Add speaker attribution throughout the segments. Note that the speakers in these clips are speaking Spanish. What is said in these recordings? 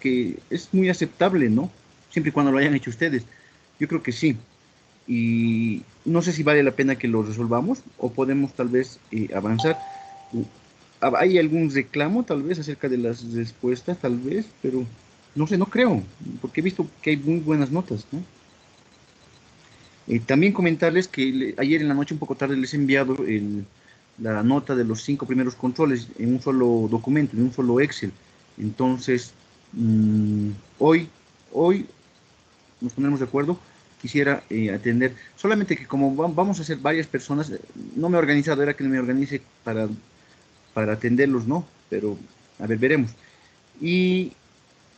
Speaker 1: que es muy aceptable, ¿no? Siempre y cuando lo hayan hecho ustedes. Yo creo que sí. Y no sé si vale la pena que lo resolvamos o podemos tal vez avanzar. ¿Hay algún reclamo tal vez acerca de las respuestas, tal vez? Pero no sé, no creo, porque he visto que hay muy buenas notas, ¿no? También comentarles que ayer en la noche, un poco tarde, les he enviado la nota de los 5 primeros controles en un solo documento, en un solo Excel. Entonces, hoy, hoy nos ponemos de acuerdo. Quisiera atender, solamente que como vamos a ser varias personas, no me he organizado, era que me organice para atenderlos, ¿no? Pero, a ver, veremos. Y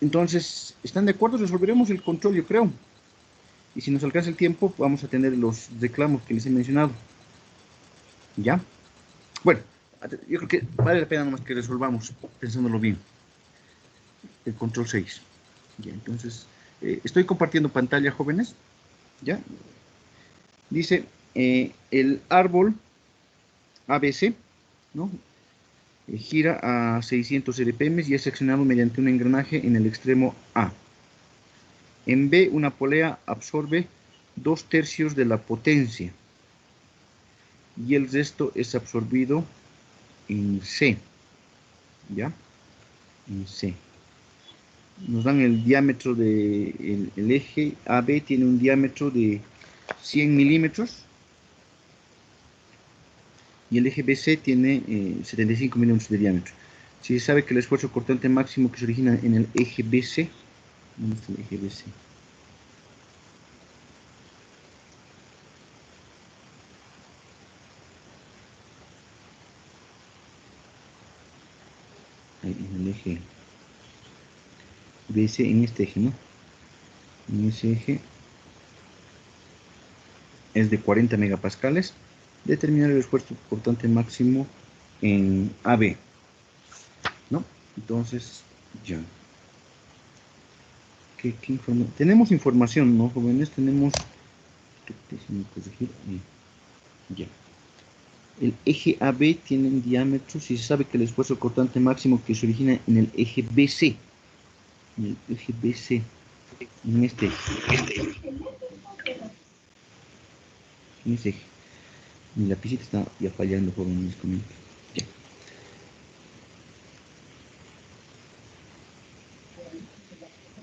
Speaker 1: entonces, ¿están de acuerdo? Resolveremos el control, yo creo. Y si nos alcanza el tiempo, vamos a tener los reclamos que les he mencionado. ¿Ya? Bueno, yo creo que vale la pena nomás que resolvamos, pensándolo bien, el control 6. Ya, entonces, estoy compartiendo pantalla, jóvenes. ¿Ya? Dice, el árbol ABC, ¿no? Gira a 600 RPM y es seccionado mediante un engranaje en el extremo A. En B, una polea absorbe 2/3 de la potencia y el resto es absorbido en C, ¿ya? En C. Nos dan el diámetro de el eje AB, tiene un diámetro de 100 milímetros y el eje BC tiene 75 milímetros de diámetro. Si se sabe que el esfuerzo cortante máximo que se origina en el eje BC, ¿dónde está el eje BC? Ahí, en el eje BC, en este eje, ¿no? En ese eje es de 40 megapascales. Determinar el esfuerzo cortante máximo en AB, ¿no? Entonces, ya. Tenemos información, ¿no, jóvenes? Tenemos, déjenme corregir, ya. El eje AB tiene un diámetro, si se sabe que el esfuerzo cortante máximo que se origina en el eje BC, en el eje BC, en este eje. Mi lapicita está ya fallando, jóvenes, comento. Ya.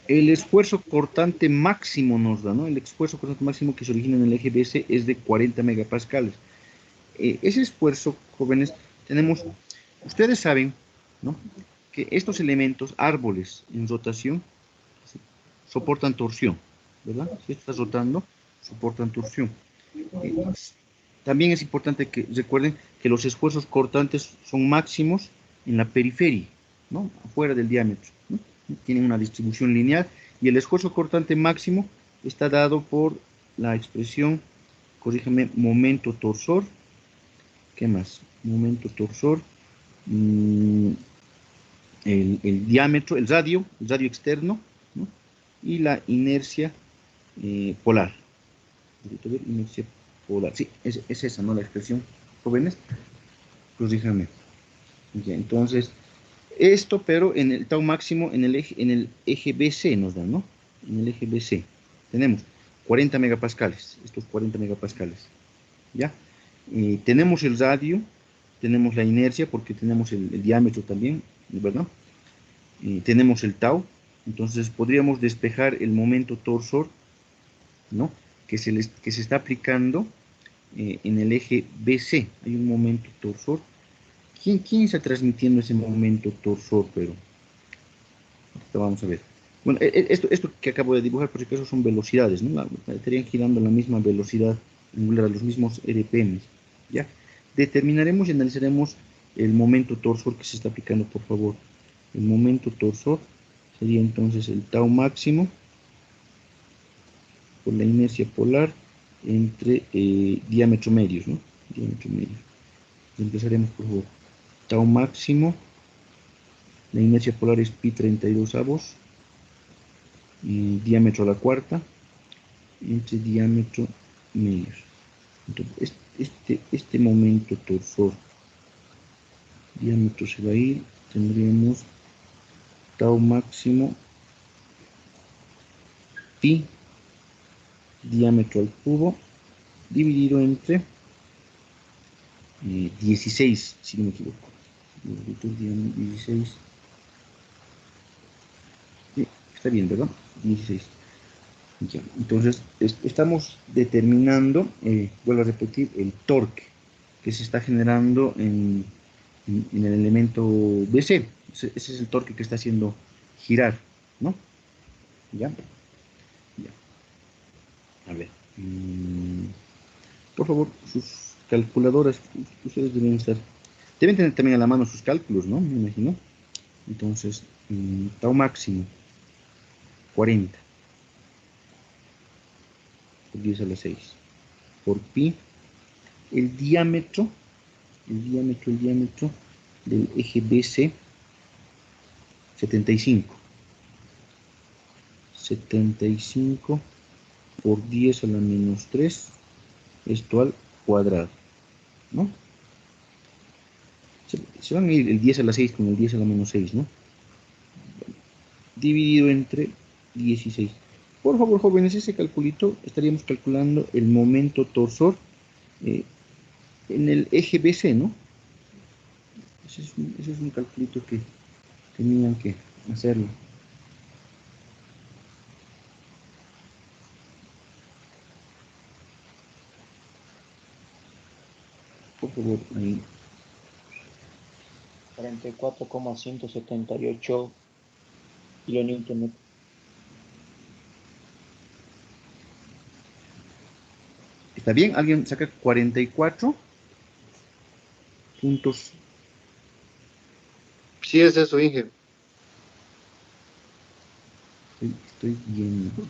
Speaker 1: El esfuerzo cortante máximo nos da, ¿no? El esfuerzo cortante máximo que se origina en el eje BC es de 40 megapascales. Ese esfuerzo, jóvenes, tenemos, ustedes saben, ¿no? Que estos elementos, árboles en rotación, soportan torsión, ¿verdad? Si estás rotando, soportan torsión. Eh, También es importante que recuerden que los esfuerzos cortantes son máximos en la periferia, ¿no? Afuera del diámetro, ¿no? Tienen una distribución lineal y el esfuerzo cortante máximo está dado por la expresión, corrígeme, momento torsor. ¿Qué más? Momento torsor, el diámetro, el radio externo, ¿no? Y la inercia polar. Inercia polar. Sí, es esa, ¿no? La expresión, jóvenes. Corríjame. Ya, entonces, esto, pero en el tau máximo en el eje BC nos dan, ¿no? En el eje BC. Tenemos 40 megapascales, estos 40 megapascales. ¿Ya? Tenemos el radio, tenemos la inercia, porque tenemos el diámetro también, ¿verdad? Tenemos el tau, entonces podríamos despejar el momento torsor, ¿no? Que se está aplicando en el eje BC. Hay un momento torsor. ¿Quién está transmitiendo ese momento torsor? Pero vamos a ver. Bueno, esto que acabo de dibujar, por si acaso, son velocidades, ¿no? Estarían girando a la misma velocidad angular, a los mismos RPM, ¿ya? Determinaremos y analizaremos el momento torsor que se está aplicando, por favor. El momento torsor sería entonces el tau máximo por la inercia polar entre diámetro medios, ¿no? Diámetro medio. Empezaremos, por favor. Tau máximo, la inercia polar es pi 32 avos, diámetro a la cuarta, entre diámetro medios. Entonces, este momento torsor, diámetro se va a ir, tendríamos tau máximo pi diámetro al cubo dividido entre 16, si no me equivoco. 16. Sí, está bien, ¿verdad? 16. Ya, entonces, estamos determinando, vuelvo a repetir, el torque que se está generando en el elemento BC. Ese es el torque que está haciendo girar, ¿no? Ya, ya. A ver. Por favor, sus calculadoras, ustedes deben tener también a la mano sus cálculos, ¿no? Me imagino. Entonces, tau máximo, 40 por 10 a la 6. Por pi, el diámetro del eje BC, 75. 75 por 10 a la menos 3, esto al cuadrado, ¿no? Se van a ir el 10 a la 6 con el 10 a la menos 6, ¿no? Dividido entre 16. Por favor, jóvenes, ese calculito estaríamos calculando el momento torsor en el eje BC, ¿no? Ese es un calculito que tenían que hacerlo. Por favor, ahí.
Speaker 2: 44,178 kilonewton.
Speaker 1: ¿Está bien? ¿Alguien saca 44 puntos?
Speaker 3: Sí, es eso, Inge.
Speaker 1: Estoy viendo.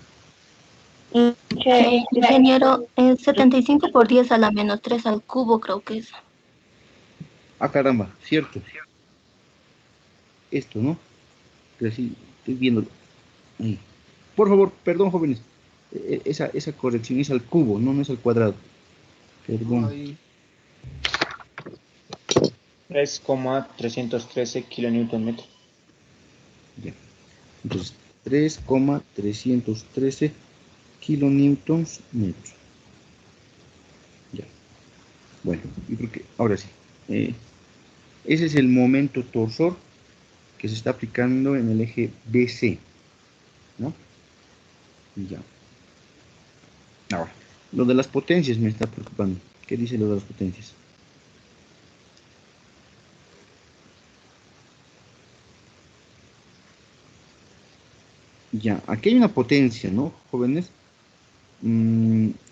Speaker 4: Ingeniero, 75 por 10 a la menos 3 al cubo, creo que es.
Speaker 1: Ah, caramba, cierto. Esto, ¿no? Pero sí, estoy viéndolo. Ahí. Por favor, perdón, jóvenes. Esa corrección es al cubo, no es al cuadrado. Perdón.
Speaker 3: Ahí.
Speaker 2: 3,313 kilonewton.
Speaker 1: Ya. Entonces, 3,313 kilonewtons metro. Ya. Bueno, yo creo que ahora sí. Ese es el momento torsor que se está aplicando en el eje BC, ¿no? Ya. Ahora, lo de las potencias me está preocupando. ¿Qué dice lo de las potencias? Ya, aquí hay una potencia, ¿no, jóvenes?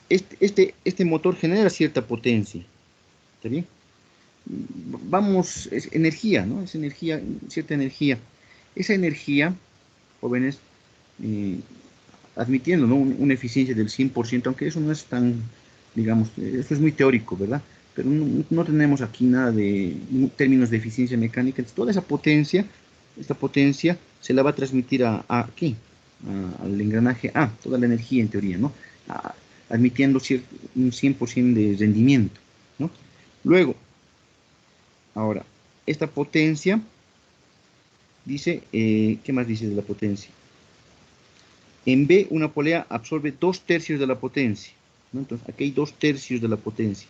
Speaker 1: Este motor genera cierta potencia, ¿está bien? Vamos, es energía, ¿no? Es energía, cierta energía. Esa energía, jóvenes, eh, admitiendo, ¿no? Una eficiencia del 100%, aunque eso no es tan, digamos, eso es muy teórico, ¿verdad? Pero no tenemos aquí nada de términos de eficiencia mecánica. Entonces, toda esa potencia, esta potencia se la va a transmitir aquí, al engranaje A, toda la energía en teoría, ¿no? Admitiendo un 100% de rendimiento, ¿no? Luego, ahora, esta potencia, dice, ¿qué más dice de la potencia? En B, una polea absorbe 2/3 de la potencia, ¿no? Entonces, aquí hay 2/3 de la potencia.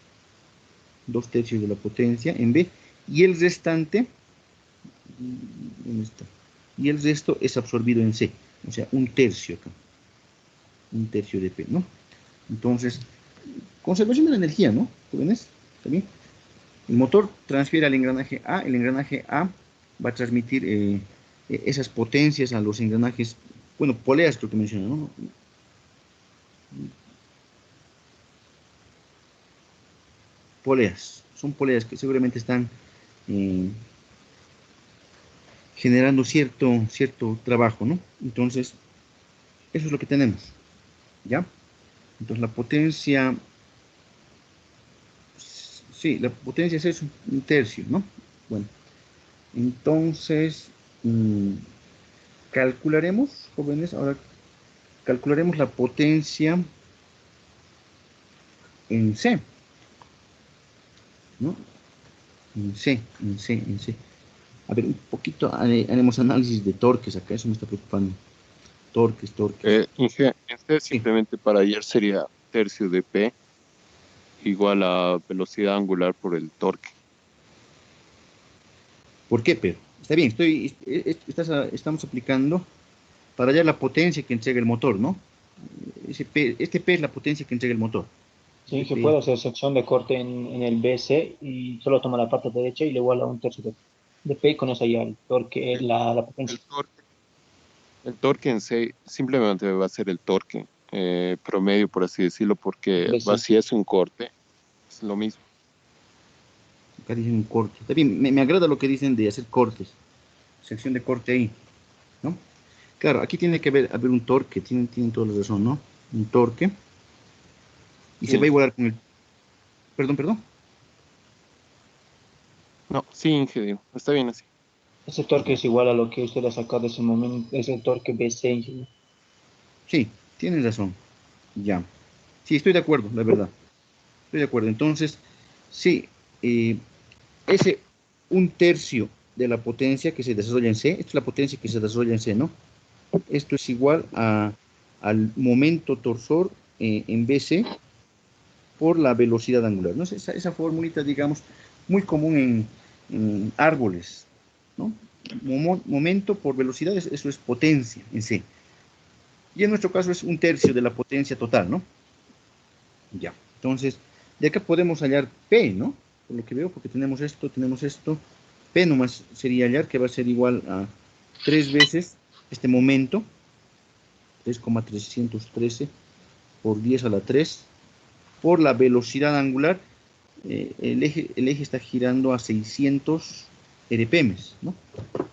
Speaker 1: 2/3 de la potencia en B. Y el restante, ¿dónde está? Y el resto es absorbido en C. O sea, 1/3 acá. 1/3 de P, ¿no? Entonces, conservación de la energía, ¿no? ¿Jóvenes? ¿Está bien? El motor transfiere al engranaje A. El engranaje A va a transmitir esas potencias a los engranajes, bueno, poleas creo que menciona, ¿no? Poleas. Son poleas que seguramente están generando cierto trabajo, ¿no? Entonces, eso es lo que tenemos, ¿ya? Entonces, la potencia, sí, la potencia es 1/3, ¿no? Bueno, entonces, calcularemos, jóvenes, ahora calcularemos la potencia en C, ¿no? En C. A ver, un poquito haremos análisis de torques acá, eso me está preocupando. Torques, torques.
Speaker 3: Este
Speaker 1: Sí.
Speaker 3: simplemente para ayer sería tercio de P igual a velocidad angular por el torque.
Speaker 1: ¿Por qué, pero? Está bien, estamos aplicando para hallar la potencia que entrega el motor, ¿no? Este P es la potencia que entrega el motor.
Speaker 2: Sí, que
Speaker 1: P.
Speaker 2: puedo hacer sección de corte en el BC y solo toma la parte derecha y le iguala un tercio de P y con eso ya el torque, la potencia.
Speaker 3: El torque en sí simplemente va a ser el torque promedio, por así decirlo, porque
Speaker 2: BC.
Speaker 3: si es un corte, es lo mismo.
Speaker 1: Acá dicen un corte. Está bien, me agrada lo que dicen de hacer cortes. Sección de corte ahí, ¿no? Claro, aquí tiene que haber un torque, tienen toda la razón, ¿no? Un torque. Y se va a
Speaker 3: Sí.
Speaker 1: igualar con el... Perdón.
Speaker 3: No, sí, ingeniero, está bien así.
Speaker 2: Ese torque es igual a lo que usted ha sacado de ese momento, es el torque BC, ingeniero.
Speaker 1: Sí, tienes razón. Ya. Sí, estoy de acuerdo, la verdad. Estoy de acuerdo. Entonces, sí, ese un tercio de la potencia que se desarrolla en C, esta es la potencia que se desarrolla en C, ¿no? Esto es igual al momento torsor en BC por la velocidad angular, ¿no? Esa formulita, digamos, muy común en árboles, ¿no? Momento por velocidad, eso es potencia en C. Y en nuestro caso es un tercio de la potencia total, ¿no? Ya. Entonces, de acá podemos hallar P, ¿no? Por lo que veo, porque tenemos esto. P nomás sería hallar, que va a ser igual a 3 veces este momento, 3,313 por 10 a la 3, por la velocidad angular. El eje está girando a 600 RPMs, ¿no?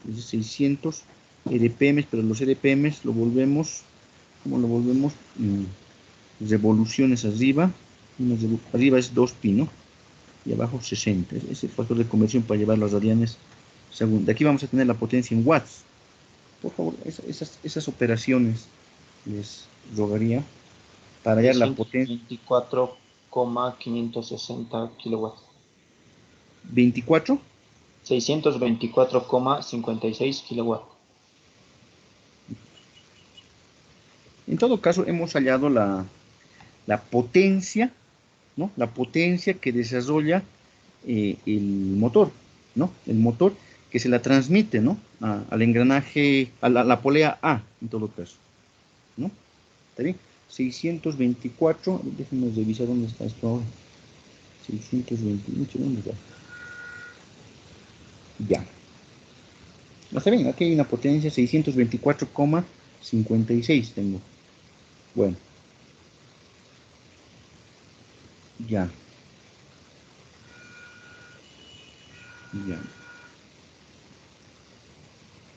Speaker 1: Entonces 600 RPMs, pero los RPMs lo volvemos, ¿cómo lo volvemos? Revoluciones arriba, arriba es 2pi, ¿no? Y abajo 60. Es el factor de conversión para llevar las radianes según. De aquí vamos a tener la potencia en watts. Por favor, esas operaciones les rogaría para hallar la potencia.
Speaker 2: 624,560 kilowatts.
Speaker 1: 24.
Speaker 2: 624,56 kilowatts.
Speaker 1: En todo caso, hemos hallado la potencia, ¿no? La potencia que desarrolla el motor, ¿no? El motor que se la transmite, ¿no? Al engranaje, a la polea A, en todo caso, ¿no? ¿Está bien? 624, déjenme revisar dónde está esto ahora. 628, ¿dónde está? Ya. Está bien, aquí hay una potencia 624,56 tengo. Bueno. Ya. Ya.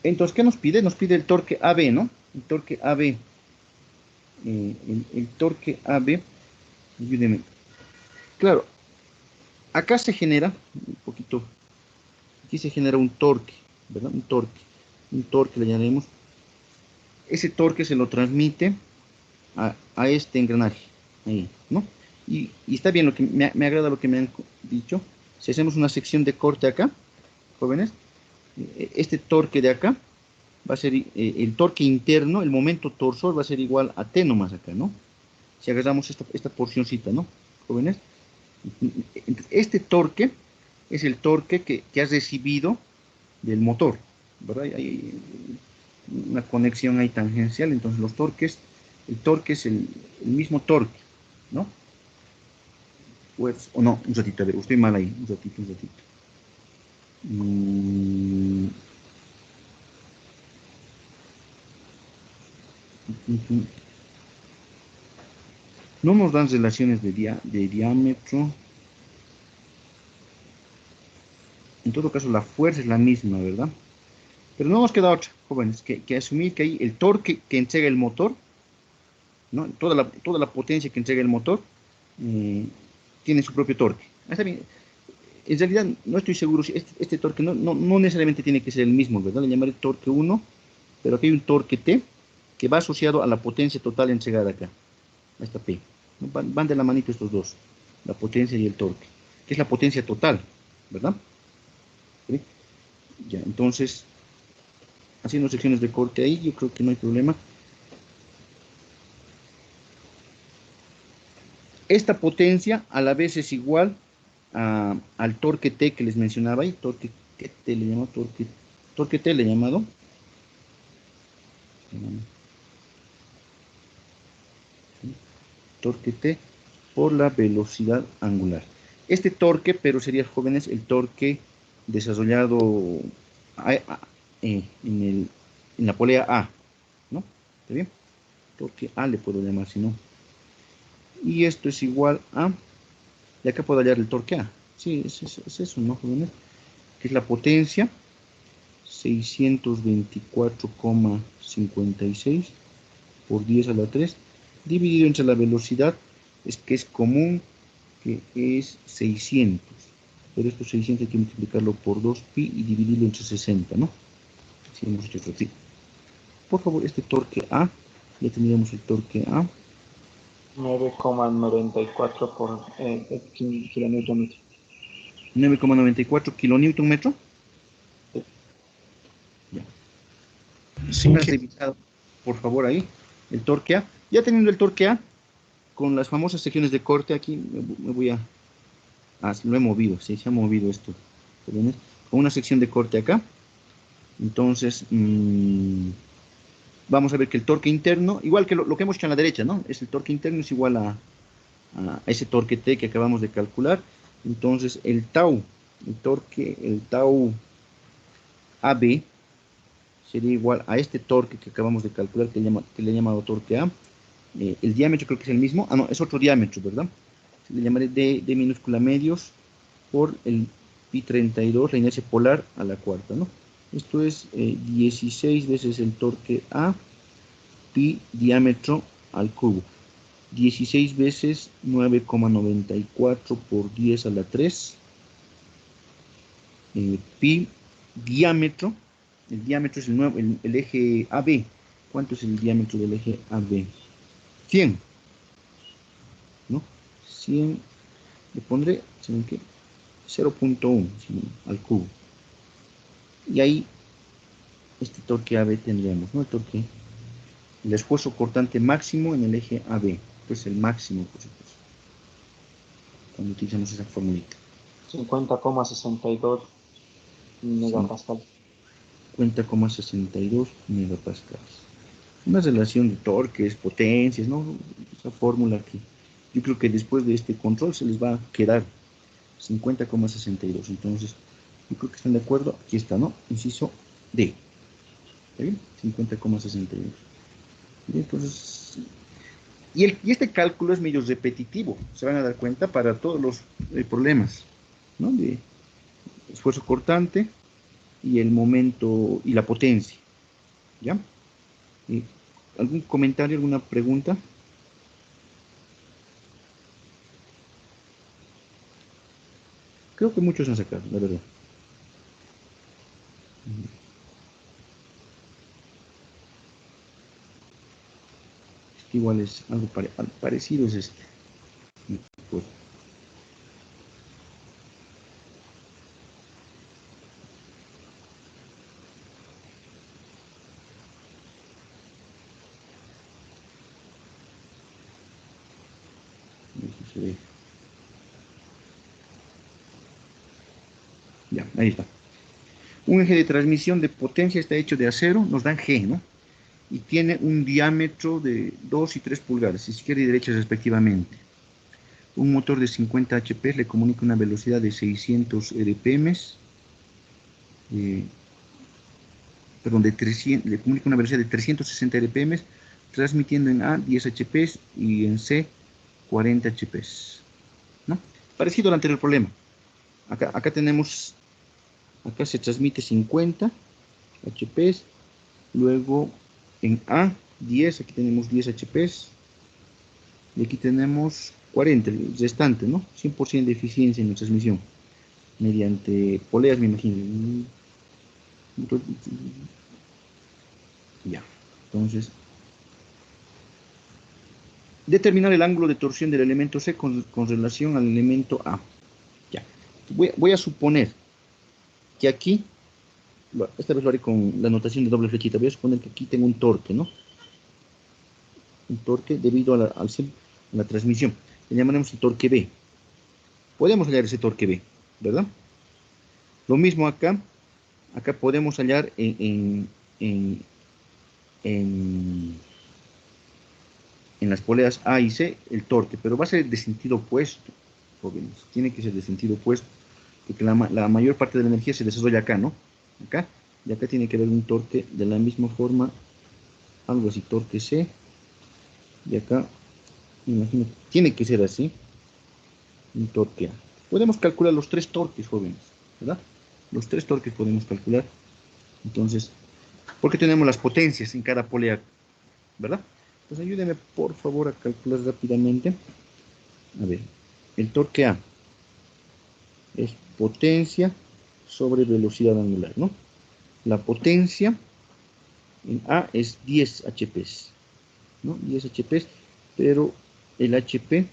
Speaker 1: Entonces, ¿qué nos pide? Nos pide el torque AB, ¿no? El torque AB. El torque AB. Ayúdeme. Claro, acá se genera, un poquito, aquí se genera un torque, ¿verdad? Un torque le llamaremos. Ese torque se lo transmite a este engranaje, ahí, ¿no? Y está bien, me agrada lo que me han dicho. Si hacemos una sección de corte acá, jóvenes, este torque de acá va a ser el torque interno, el momento torsor va a ser igual a T nomás acá, ¿no? Si agarramos esta porcioncita, ¿no? Jóvenes, este torque es el torque que has recibido del motor, ¿verdad? Hay una conexión ahí tangencial, entonces el torque es el mismo torque, ¿no? Pues, o no, un ratito, a ver, estoy mal ahí, un ratito. Mm, no nos dan relaciones de diámetro. En todo caso, la fuerza es la misma, ¿verdad? Pero no nos queda otra, jóvenes, que asumir que ahí el torque que entrega el motor, ¿no? Toda la potencia que entrega el motor, tiene su propio torque. Está bien. En realidad, no estoy seguro si este torque no necesariamente tiene que ser el mismo, ¿verdad? Le llamaré torque 1, pero aquí hay un torque T que va asociado a la potencia total entregada acá, a esta P. Van de la manito estos dos, la potencia y el torque, que es la potencia total, ¿verdad? ¿Sí? Ya, entonces, haciendo secciones de corte ahí, yo creo que no hay problema. esta potencia a la vez es igual al torque T que les mencionaba ahí, torque T le llamo, torque T le he llamado. Torque T por la velocidad angular. Este torque, pero sería, jóvenes, el torque desarrollado en la polea A, ¿no? ¿Está bien? Torque A le puedo llamar, si no. Y esto es igual a, y acá puedo hallar el torque A. Sí, es eso, ¿no, jóvenes? Que es la potencia, 624,56 por 10 a la 3, dividido entre la velocidad, es que es común, que es 600. Pero estos 600 hay que multiplicarlo por 2pi y dividirlo entre 60, ¿no? Así hemos hecho otro tipo. Por favor, este torque A, ya tendríamos el torque A.
Speaker 2: 9,94 por kilonewton metro.
Speaker 1: 9,94 kilonewton metro. Ya.
Speaker 3: Sí,
Speaker 1: ¿Me has revisado, por favor, ahí el torque A? Ya teniendo el torque A, con las famosas secciones de corte, aquí me voy a... lo he movido, sí, se ha movido esto. Con una sección de corte acá. Entonces, vamos a ver que el torque interno, igual que lo que hemos hecho en la derecha, ¿no? Es el torque interno es igual a ese torque T que acabamos de calcular. Entonces, el tau AB sería igual a este torque que acabamos de calcular, que le he llamado torque A. El diámetro creo que es el mismo. No, es otro diámetro, ¿verdad? Le llamaré D minúscula medios por el pi 32, la inercia polar a la cuarta, ¿no? Esto es 16 veces el torque A, pi diámetro al cubo. 16 veces 9,94 por 10 a la 3. Pi diámetro, el diámetro es el eje AB. ¿Cuánto es el diámetro del eje AB? 100, ¿no? 100, le pondré, ¿saben qué? 0.1 al cubo. Y ahí, este torque AB tendríamos, ¿no? El esfuerzo cortante máximo en el eje AB. Pues el máximo, por supuesto. Cuando utilizamos esa formulita.
Speaker 2: 50,62 megapascal.
Speaker 1: 50,62 megapascales. Una relación de torques, potencias, ¿no? Esa fórmula que yo creo que después de este control se les va a quedar 50,62. Entonces, yo creo que están de acuerdo. Aquí está, ¿no? Inciso D. ¿Está bien? 50,62. Entonces, y este cálculo es medio repetitivo, se van a dar cuenta, para todos los problemas, ¿no? De esfuerzo cortante y el momento y la potencia. ¿Ya? ¿Algún comentario, alguna pregunta? Creo que muchos han sacado, la verdad. Igual es algo parecido, es este. Pues, ya, ahí está. Un eje de transmisión de potencia está hecho de acero, nos dan G, ¿no? Y tiene un diámetro de 2 y 3 pulgadas, izquierda y derecha respectivamente. Un motor de 50 HP le comunica una velocidad de 600 RPM, perdón, le comunica una velocidad de 360 RPM, transmitiendo en A 10 HP y en C 40 HP, ¿no? Parecido al anterior problema. Acá tenemos, acá se transmite 50 HP, luego en A 10, aquí tenemos 10 HP, y aquí tenemos 40, el restante, ¿no? 100% de eficiencia en la transmisión, mediante poleas, me imagino. Ya, entonces, determinar el ángulo de torsión del elemento C con relación al elemento A. Ya, voy a suponer que aquí, esta vez lo haré con la notación de doble flechita, voy a suponer que aquí tengo un torque, ¿no? Un torque debido a la transmisión. le llamaremos el torque B. Podemos hallar ese torque B, ¿verdad? Lo mismo acá. Acá podemos hallar en las poleas A y C el torque, pero va a ser de sentido opuesto, jóvenes. Tiene que ser de sentido opuesto, porque la mayor parte de la energía se desarrolla acá, ¿no? Acá. Y acá tiene que haber un torque de la misma forma, algo así, torque C. Y acá, imagino, tiene que ser así, un torque A. Podemos calcular los tres torques, jóvenes, ¿verdad? Los tres torques podemos calcular. Entonces, porque tenemos las potencias en cada polea, ¿verdad? Pues ayúdenme, por favor, a calcular rápidamente. A ver, el torque A es potencia sobre velocidad angular, ¿no? La potencia en A es 10 HP, ¿no? 10 HP, pero el HP,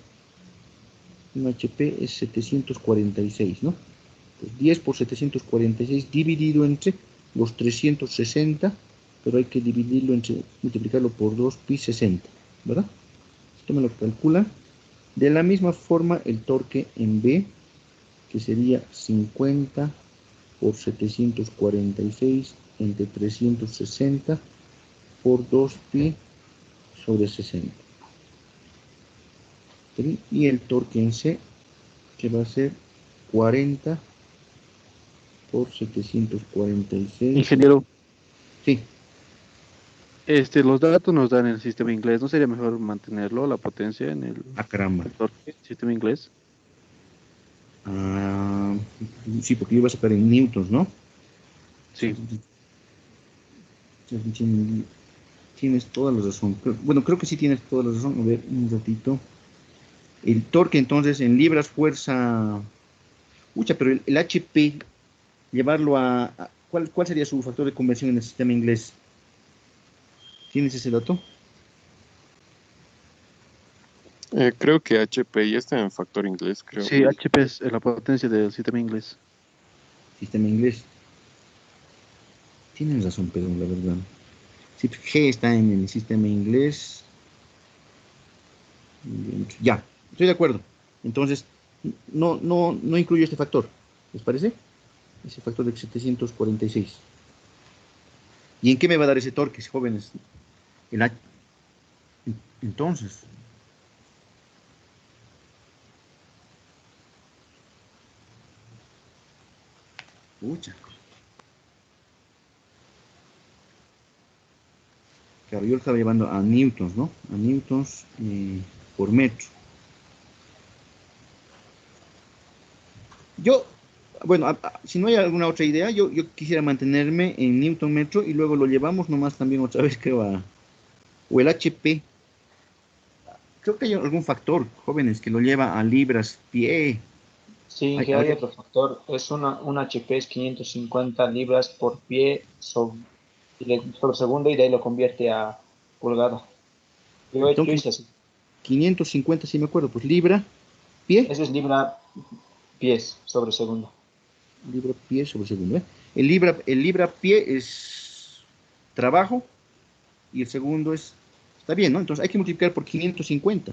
Speaker 1: un HP es 746, ¿no? Pues 10 por 746 dividido entre los 360, pero hay que dividirlo entre, multiplicarlo por 2 pi 60, ¿verdad? Esto me lo calcula. De la misma forma, el torque en B, que sería 50 por 746 entre 360 por 2 pi sobre 60. ¿Sí? Y el torque en C, que va a ser 40 por 746.
Speaker 5: Ingeniero,
Speaker 1: Sí,
Speaker 5: los datos nos dan en el sistema inglés. ¿No sería mejor mantenerlo, la potencia, en el
Speaker 1: caramba.
Speaker 5: sistema inglés?
Speaker 1: Ah, sí, porque iba a sacar en newtons, ¿no?
Speaker 5: Sí.
Speaker 1: Tienes toda la razón. Bueno, creo que sí tienes toda la razón. A ver, un ratito. El torque, entonces, en libras, fuerza. Ucha, pero el HP, llevarlo ¿cuál sería su factor de conversión en el sistema inglés? ¿Tienes ese dato?
Speaker 3: Creo que HP ya está en factor inglés, creo.
Speaker 5: Sí, HP es la potencia del sistema inglés.
Speaker 1: Sistema inglés. Tienes razón, Pedro, la verdad. Sí, G está en el sistema inglés. Ya, estoy de acuerdo. Entonces, no incluyo este factor. ¿Les parece? Ese factor de 746. ¿Y en qué me va a dar ese torque, jóvenes? Entonces, pucha. Claro, yo lo estaba llevando a newtons, ¿no? A newtons por metro. Yo, bueno, si no hay alguna otra idea, yo quisiera mantenerme en newton metro y luego lo llevamos nomás también otra vez, creo, o el HP. Creo que hay algún factor, jóvenes, que lo lleva a libras pie.
Speaker 2: Sí, que hay otro factor. Es un HP es 550 libras por pie sobre segundo y de ahí lo convierte a pulgada. Yo hice así.
Speaker 1: 550, sí me acuerdo, pues libra, pie.
Speaker 2: Ese es libra pies sobre segundo.
Speaker 1: Libra pie sobre segundo, ¿eh? El libra pie es trabajo y el segundo está bien, ¿no? Entonces hay que multiplicar por 550.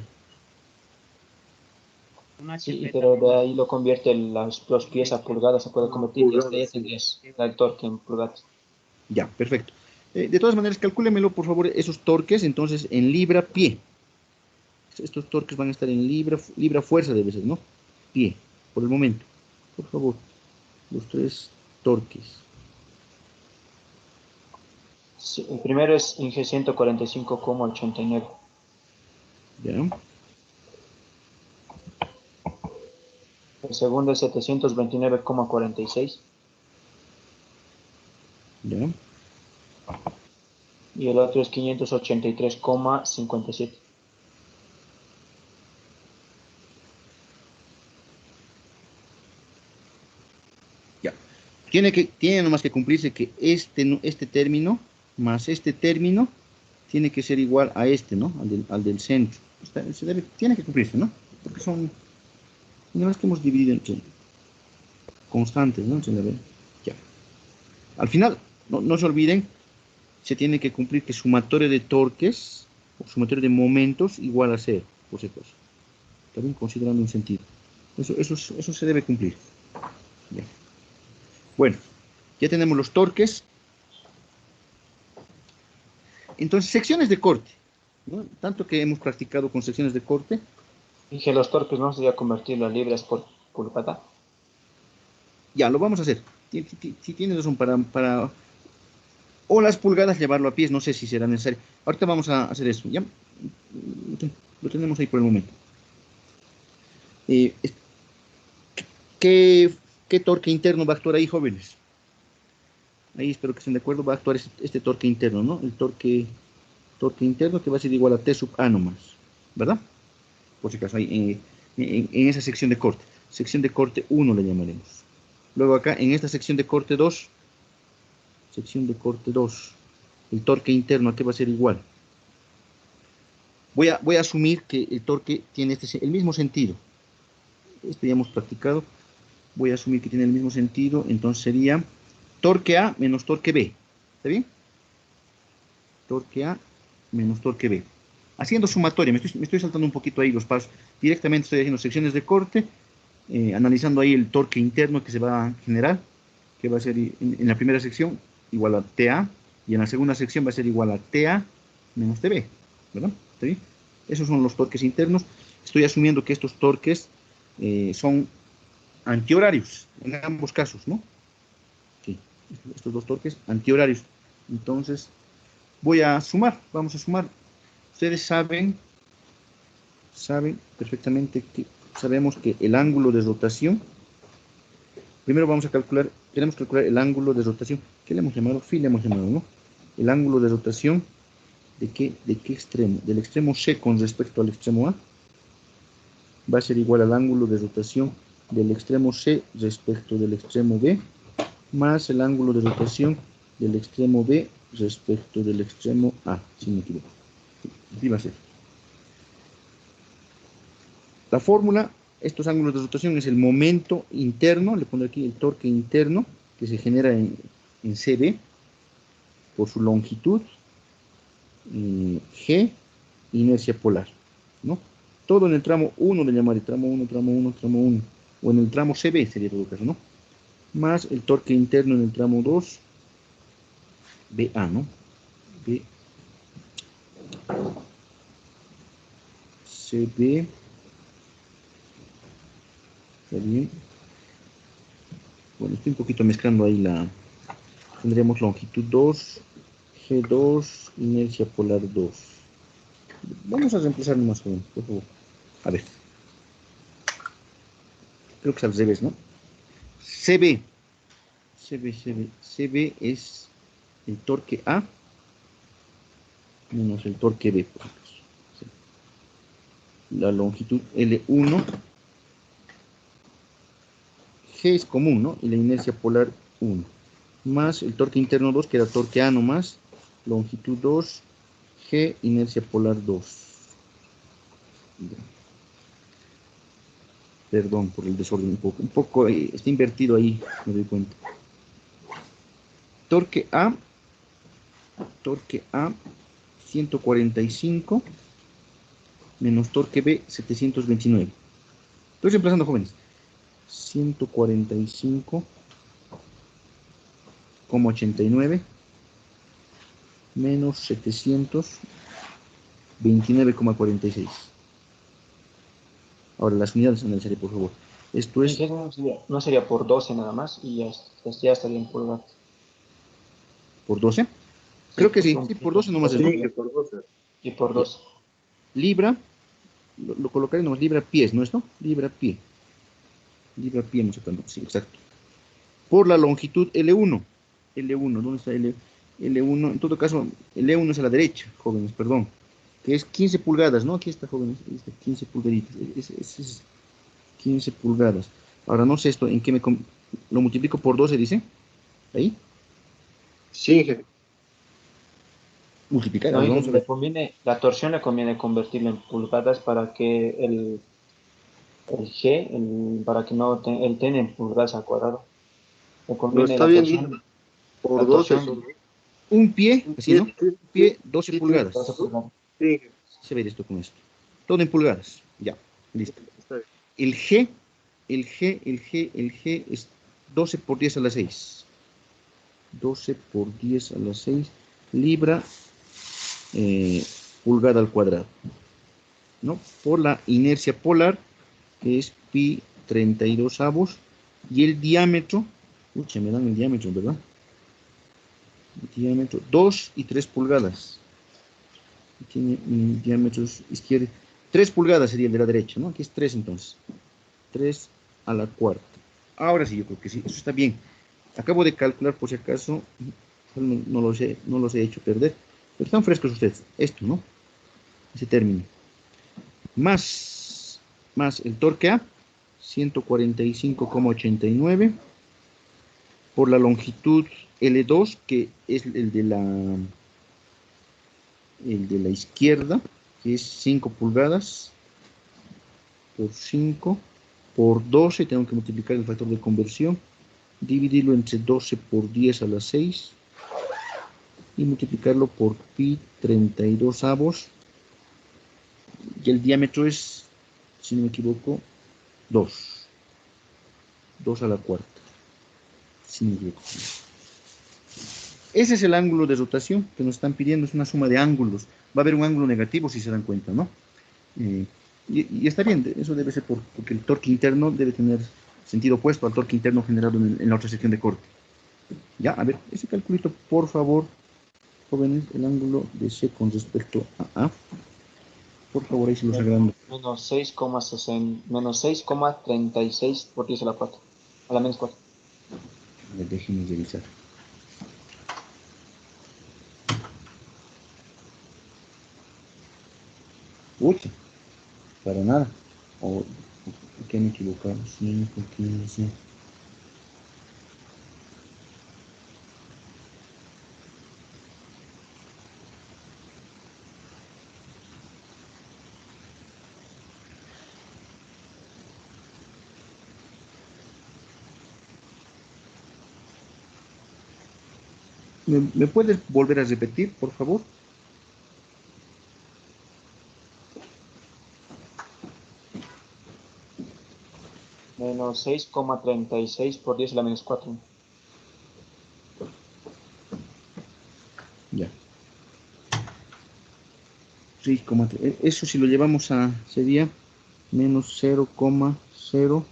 Speaker 2: Sí, pero de ahí lo convierte los pies a pulgadas, se puede convertir y hasta ya tendrías el torque en pulgadas.
Speaker 1: Ya, perfecto. De todas maneras, calcúlemelo, por favor, esos torques, entonces, en libra pie. Estos torques van a estar en libra fuerza debe ser, ¿no? Pie, por el momento. Por favor, los tres torques.
Speaker 2: Sí, el primero es Inge 145,89.
Speaker 1: Ya,
Speaker 2: El segundo es 729,46.
Speaker 1: ya.
Speaker 2: Y el otro es 583,57.
Speaker 1: Ya. Tiene nomás que cumplirse que este término más este término tiene que ser igual a este, ¿no? Al del centro. Tiene que cumplirse, ¿no? Porque son, una vez que hemos dividido entre constantes, ¿no? Ya. Al final, no se olviden, se tiene que cumplir que sumatorio de torques o sumatorio de momentos igual a 0, por si acaso. también considerando un sentido. Eso se debe cumplir. Bien. Bueno, ya tenemos los torques. Entonces, secciones de corte, ¿no? Tanto que hemos practicado con secciones de corte.
Speaker 2: Dije, los torques no sería convertirlo a libras por pulgada.
Speaker 1: Ya, lo vamos a hacer. Si tienes razón, o las pulgadas llevarlo a pies, no sé si será necesario. Ahorita vamos a hacer eso, ¿ya? Lo tenemos ahí por el momento. ¿Qué torque interno va a actuar ahí, jóvenes? Ahí espero que estén de acuerdo, va a actuar este torque interno, ¿no? El torque interno que va a ser igual a T sub A nomás, ¿verdad? Por si acaso, ahí en esa sección de corte. Sección de corte 1 le llamaremos. Luego acá, en esta sección de corte 2, el torque interno, ¿a qué va a ser igual? Voy a asumir que el torque tiene el mismo sentido. Esto ya hemos practicado. Voy a asumir que tiene el mismo sentido, entonces sería torque A menos torque B. ¿Está bien? Torque A menos torque B. Haciendo sumatoria, me estoy saltando un poquito ahí los pasos. Directamente estoy haciendo secciones de corte, analizando ahí el torque interno que se va a generar, que va a ser en la primera sección igual a TA, y en la segunda sección va a ser igual a TA menos TB, ¿verdad? ¿Está bien? Esos son los torques internos. Estoy asumiendo que estos torques son antihorarios, en ambos casos, ¿no? Sí, estos dos torques antihorarios. Entonces, voy a sumar, vamos a sumar. Ustedes saben perfectamente que sabemos que el ángulo de rotación, primero vamos a calcular, queremos calcular el ángulo de rotación, ¿qué le hemos llamado? Phi le hemos llamado, ¿no? El ángulo de rotación, ¿de qué extremo? Del extremo C con respecto al extremo A, va a ser igual al ángulo de rotación del extremo C respecto del extremo B, más el ángulo de rotación del extremo B respecto del extremo A, si no me equivoco. Así va a ser. La fórmula, estos ángulos de rotación es el momento interno, le pondré aquí el torque interno, que se genera en CB, por su longitud, G, inercia polar, ¿no? Todo en el tramo 1 le llamaré tramo 1, o en el tramo CB sería todo caso, ¿no? Más el torque interno en el tramo 2, BA, ¿no? B, CB, está bien. Bueno, estoy un poquito mezclando ahí tendríamos longitud 2, G2, inercia polar 2. Vamos a reemplazar más joven, por favor. A ver. Creo que es al revés, ¿no? CB es el torque A menos el torque B, por ejemplo. La longitud L1, G es común, ¿no? Y la inercia polar 1. Más el torque interno 2, que era torque A nomás, longitud 2, G, inercia polar 2. Perdón por el desorden, un poco está invertido ahí, me doy cuenta. Torque A 145 menos torque B 729. Estoy reemplazando, jóvenes. 145,89 menos 729,46. Ahora las unidades analizaré, por favor. Esto es...
Speaker 2: No sería por 12 nada más y ya estaría en pulgadas.
Speaker 1: ¿Por 12? Creo que sí, por 12 nomás.
Speaker 2: Sí, que por 12. Y por 12.
Speaker 1: Libra, lo colocaré nomás, libra pies, ¿no es esto? Libra pie, no sé cuánto, sí, exacto. Por la longitud L1, ¿dónde está L1? En todo caso, L1 es a la derecha, jóvenes, perdón, que es 15 pulgadas, ¿no? Aquí está, jóvenes, 15 pulgaditas, es 15 pulgadas. Ahora no sé esto, ¿en qué lo multiplico por 12, dice? ¿Ahí?
Speaker 2: Sí, jefe.
Speaker 1: Multiplicar,
Speaker 2: No,
Speaker 1: vamos a ver.
Speaker 2: la torsión le conviene convertirlo en pulgadas para que el G, para que no el tenga en pulgadas al cuadrado. Le conviene
Speaker 3: está
Speaker 2: la
Speaker 3: bien,
Speaker 2: torsión.
Speaker 3: por 12
Speaker 1: un pie, así, ¿no? Un pie, 12 pulgadas.
Speaker 2: 12 pulgadas.
Speaker 3: Sí.
Speaker 1: Se ve esto con esto. Todo en pulgadas, ya. Listo.
Speaker 5: Está bien.
Speaker 1: El G es 12 por 10 a la 6. 12 por 10 a la 6 libra pulgada al cuadrado, ¿no? Por la inercia polar, que es pi 32 avos, y el diámetro, ucha, me dan el diámetro, ¿verdad? El diámetro 2 y 3 pulgadas. Tiene diámetros izquierda. 3 pulgadas sería el de la derecha, ¿no? Aquí es 3 entonces. 3 a la cuarta. Ahora sí, yo creo que sí, eso está bien. Acabo de calcular por si acaso, no los he hecho perder, pero están frescos ustedes. Esto, ¿no? Ese término. Más el torque A, 145,89 por la longitud L2, que es el de la izquierda, que es 5 pulgadas por 5 por 12, tengo que multiplicar el factor de conversión, dividirlo entre 12 por 10 a la 6 y multiplicarlo por pi 32 avos, y el diámetro es, si no me equivoco, 2 a la cuarta, si no me equivoco. Ese es el ángulo de rotación que nos están pidiendo, es una suma de ángulos. Va a haber un ángulo negativo si se dan cuenta, ¿no? Y está bien, eso debe ser porque el torque interno debe tener sentido opuesto al torque interno generado en la otra sección de corte. Ya, a ver, ese calculito, por favor, jóvenes, el ángulo de C con respecto a A. Por favor, ahí se los agrando.
Speaker 2: Menos 6,36 por 10 a la 4. A la menos 4.
Speaker 1: A ver, déjenme revisar. Uy, para nada. O, ¿qué me he equivocado? 5, 15. ¿Me puedes volver a repetir, por favor?
Speaker 2: Menos 6,36 por 10 a la menos 4.
Speaker 1: Ya. 6,3. Eso si lo llevamos a, sería menos 0,00.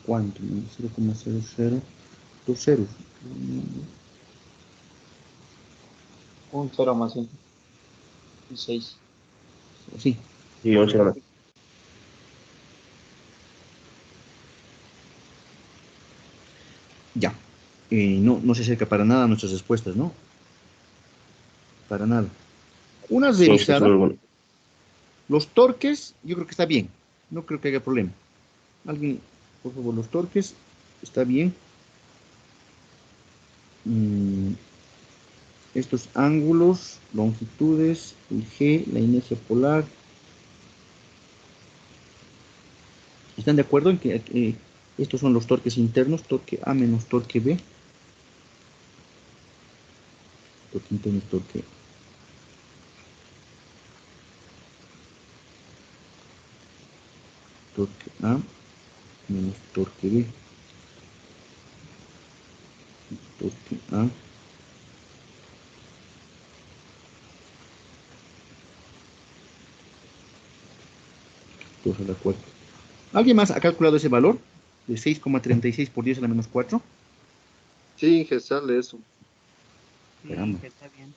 Speaker 1: ¿Cuánto? 0,00. Dos ceros.
Speaker 2: Un 0 más 5. Y 6.
Speaker 1: Sí,
Speaker 6: Y 11 más.
Speaker 1: ya. No se acerca para nada a nuestras respuestas, ¿no? Para nada. Una
Speaker 6: Sí, está
Speaker 1: revisada.
Speaker 6: súper bueno.
Speaker 1: Los torques, yo creo que está bien. No creo que haya problema. Alguien, por favor, los torques, está bien. Estos ángulos, longitudes, el G, la inercia polar. ¿Están de acuerdo en que estos son los torques internos? Torque A menos torque B. Torque interno es torque A menos torque B. Torque A. 2 a la 4. ¿Alguien más ha calculado ese valor? De 6,36 por 10 a la menos 4.
Speaker 5: Sí, Inge, sale eso.
Speaker 1: Caramba.
Speaker 7: Está bien.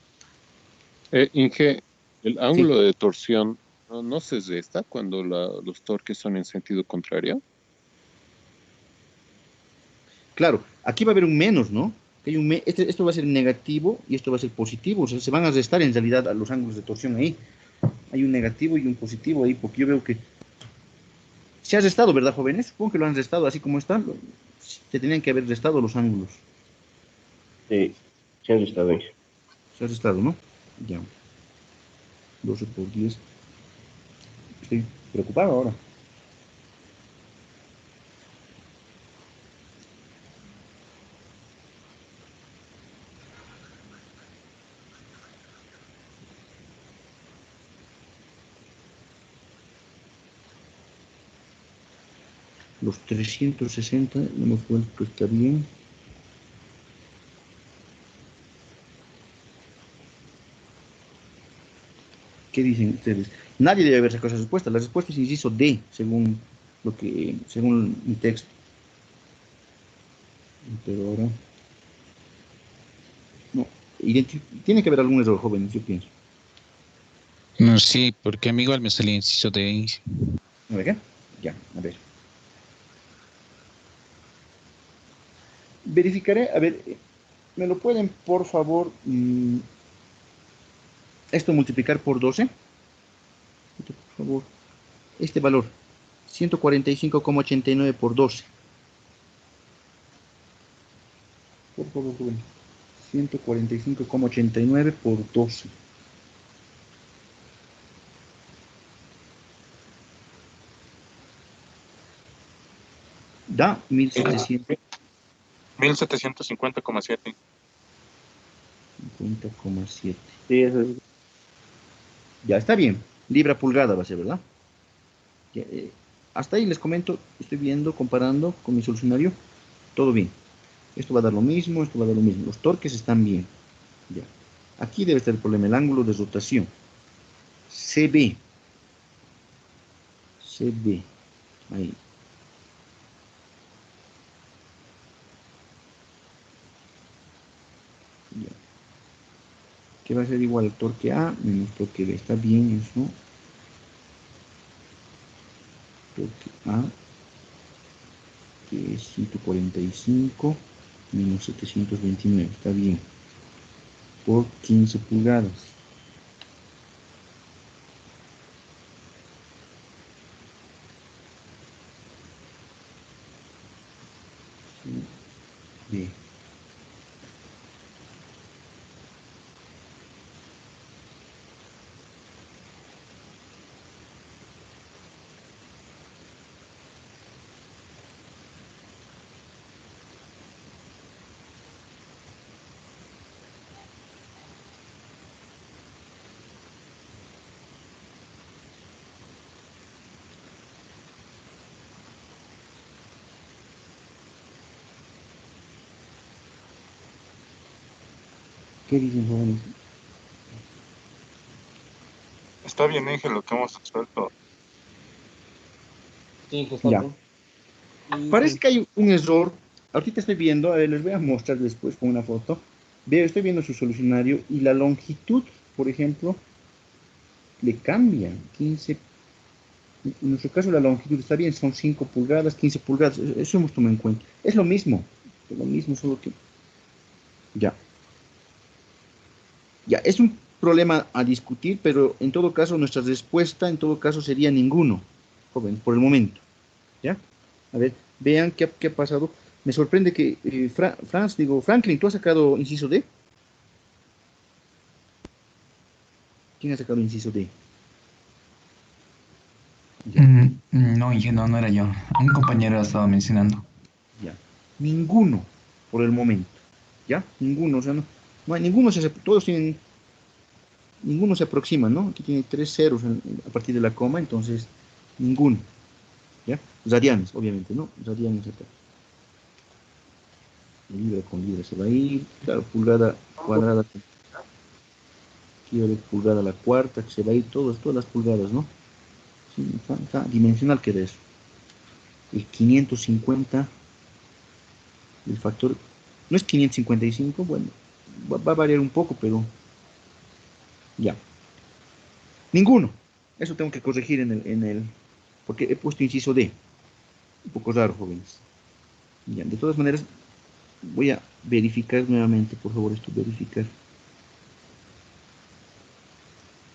Speaker 3: Inge, el
Speaker 1: Sí,
Speaker 3: ángulo de torsión no se resta cuando los torques son en sentido contrario.
Speaker 1: claro. Aquí va a haber un menos, ¿no? Esto va a ser negativo y esto va a ser positivo. O sea, se van a restar en realidad a los ángulos de torsión ahí. Hay un negativo y un positivo ahí, porque yo veo que se ha restado, ¿verdad, jóvenes? Supongo que lo han restado así como están. Se tenían que haber restado los ángulos.
Speaker 6: Sí, siempre está bien.
Speaker 1: Se ha restado, ¿no? Ya. 12 por 10. Estoy preocupado ahora. Los 360, no me vuelto, está bien. ¿Qué dicen ustedes? Nadie debe haber sacado esa respuesta. La respuesta es inciso D, según mi texto. Pero ahora... No, tiene que haber algún error, jóvenes, yo pienso.
Speaker 7: No, sí, porque a mí igual me salió inciso de...
Speaker 1: A ver, ¿qué? Ya, a ver. Verificaré, a ver, ¿me lo pueden, por favor, esto multiplicar por 12? Por favor, este valor, 145,89 por 12. Por favor, joven. 145,89 por 12. Da 1700.
Speaker 3: 1750,7.
Speaker 1: 50,7.
Speaker 6: Sí, eso es.
Speaker 1: Ya está bien. Libra pulgada va a ser, ¿verdad? Ya, hasta ahí les comento, estoy viendo, comparando con mi solucionario, todo bien. Esto va a dar lo mismo, esto va a dar lo mismo. Los torques están bien. Ya. Aquí debe estar el problema, el ángulo de rotación. CB. CB. Ahí. Ya. Que va a ser igual al torque A menos torque B. Está bien eso. Torque A, que es 145 menos 729. Está bien. Por 15 pulgadas. B. ¿Qué dicen, jóvenes?
Speaker 3: Está bien, Ángel, lo que hemos resuelto.
Speaker 2: Sí, que está
Speaker 1: Ya.
Speaker 2: bien. Y
Speaker 1: Parece que hay un error. Ahorita estoy viendo, a ver, les voy a mostrar después con una foto. Veo, estoy viendo su solucionario y la longitud, por ejemplo, le cambia. 15. En nuestro caso la longitud está bien, son 5 pulgadas, 15 pulgadas. Eso hemos tomado en cuenta. Es lo mismo, solo que... Ya. Ya, es un problema a discutir, pero en todo caso nuestra respuesta en todo caso sería ninguno, joven, por el momento. ¿Ya? A ver, vean qué ha pasado. Me sorprende que Franklin, ¿tú has sacado inciso D? ¿Quién ha sacado inciso D? Ya,
Speaker 8: No, ingenuo, no era yo. Un compañero estaba mencionando.
Speaker 1: ya. Ninguno, por el momento. ¿Ya? Ninguno, o sea, no hay ninguno, todos tienen, ninguno se aproxima, ¿no? Aquí tiene 3 ceros a partir de la coma, entonces, ninguno. ¿Ya? Radianes, obviamente, ¿no? Radianes acá. Libra con libra se va a ir. Claro, pulgada cuadrada. Aquí va a haber pulgada a la cuarta, que se va a ir todas las pulgadas, ¿no? Sí, está dimensional queda eso. El 550, el factor, no es 555, bueno, va a variar un poco, pero ya. Ninguno. Eso tengo que corregir porque he puesto inciso D. Un poco raro, jóvenes. Ya, de todas maneras, voy a verificar nuevamente, por favor, esto verificar.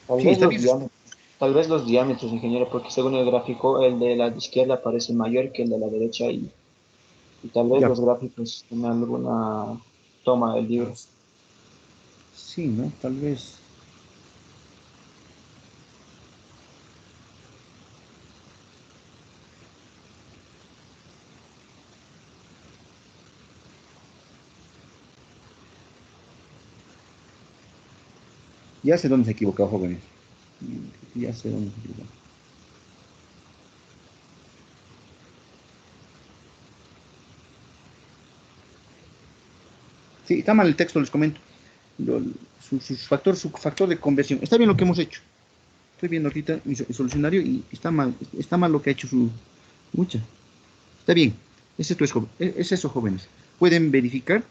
Speaker 2: tal
Speaker 1: Sí,
Speaker 2: vez
Speaker 1: está
Speaker 2: los
Speaker 1: bien.
Speaker 2: diámetros, tal vez los diámetros, ingeniero, porque según el gráfico, el de la izquierda parece mayor que el de la derecha y tal vez
Speaker 1: Ya,
Speaker 2: los gráficos tengan alguna toma del libro.
Speaker 1: sí, ¿no? Tal vez. Ya sé dónde se equivocó, jóvenes. Ya sé dónde se equivocó. Sí, está mal el texto, les comento. Su factor de conversión. Está bien lo que hemos hecho. Estoy viendo ahorita mi solucionario y está mal lo que ha hecho su mucha. Está bien. Es eso, jóvenes. Pueden verificar.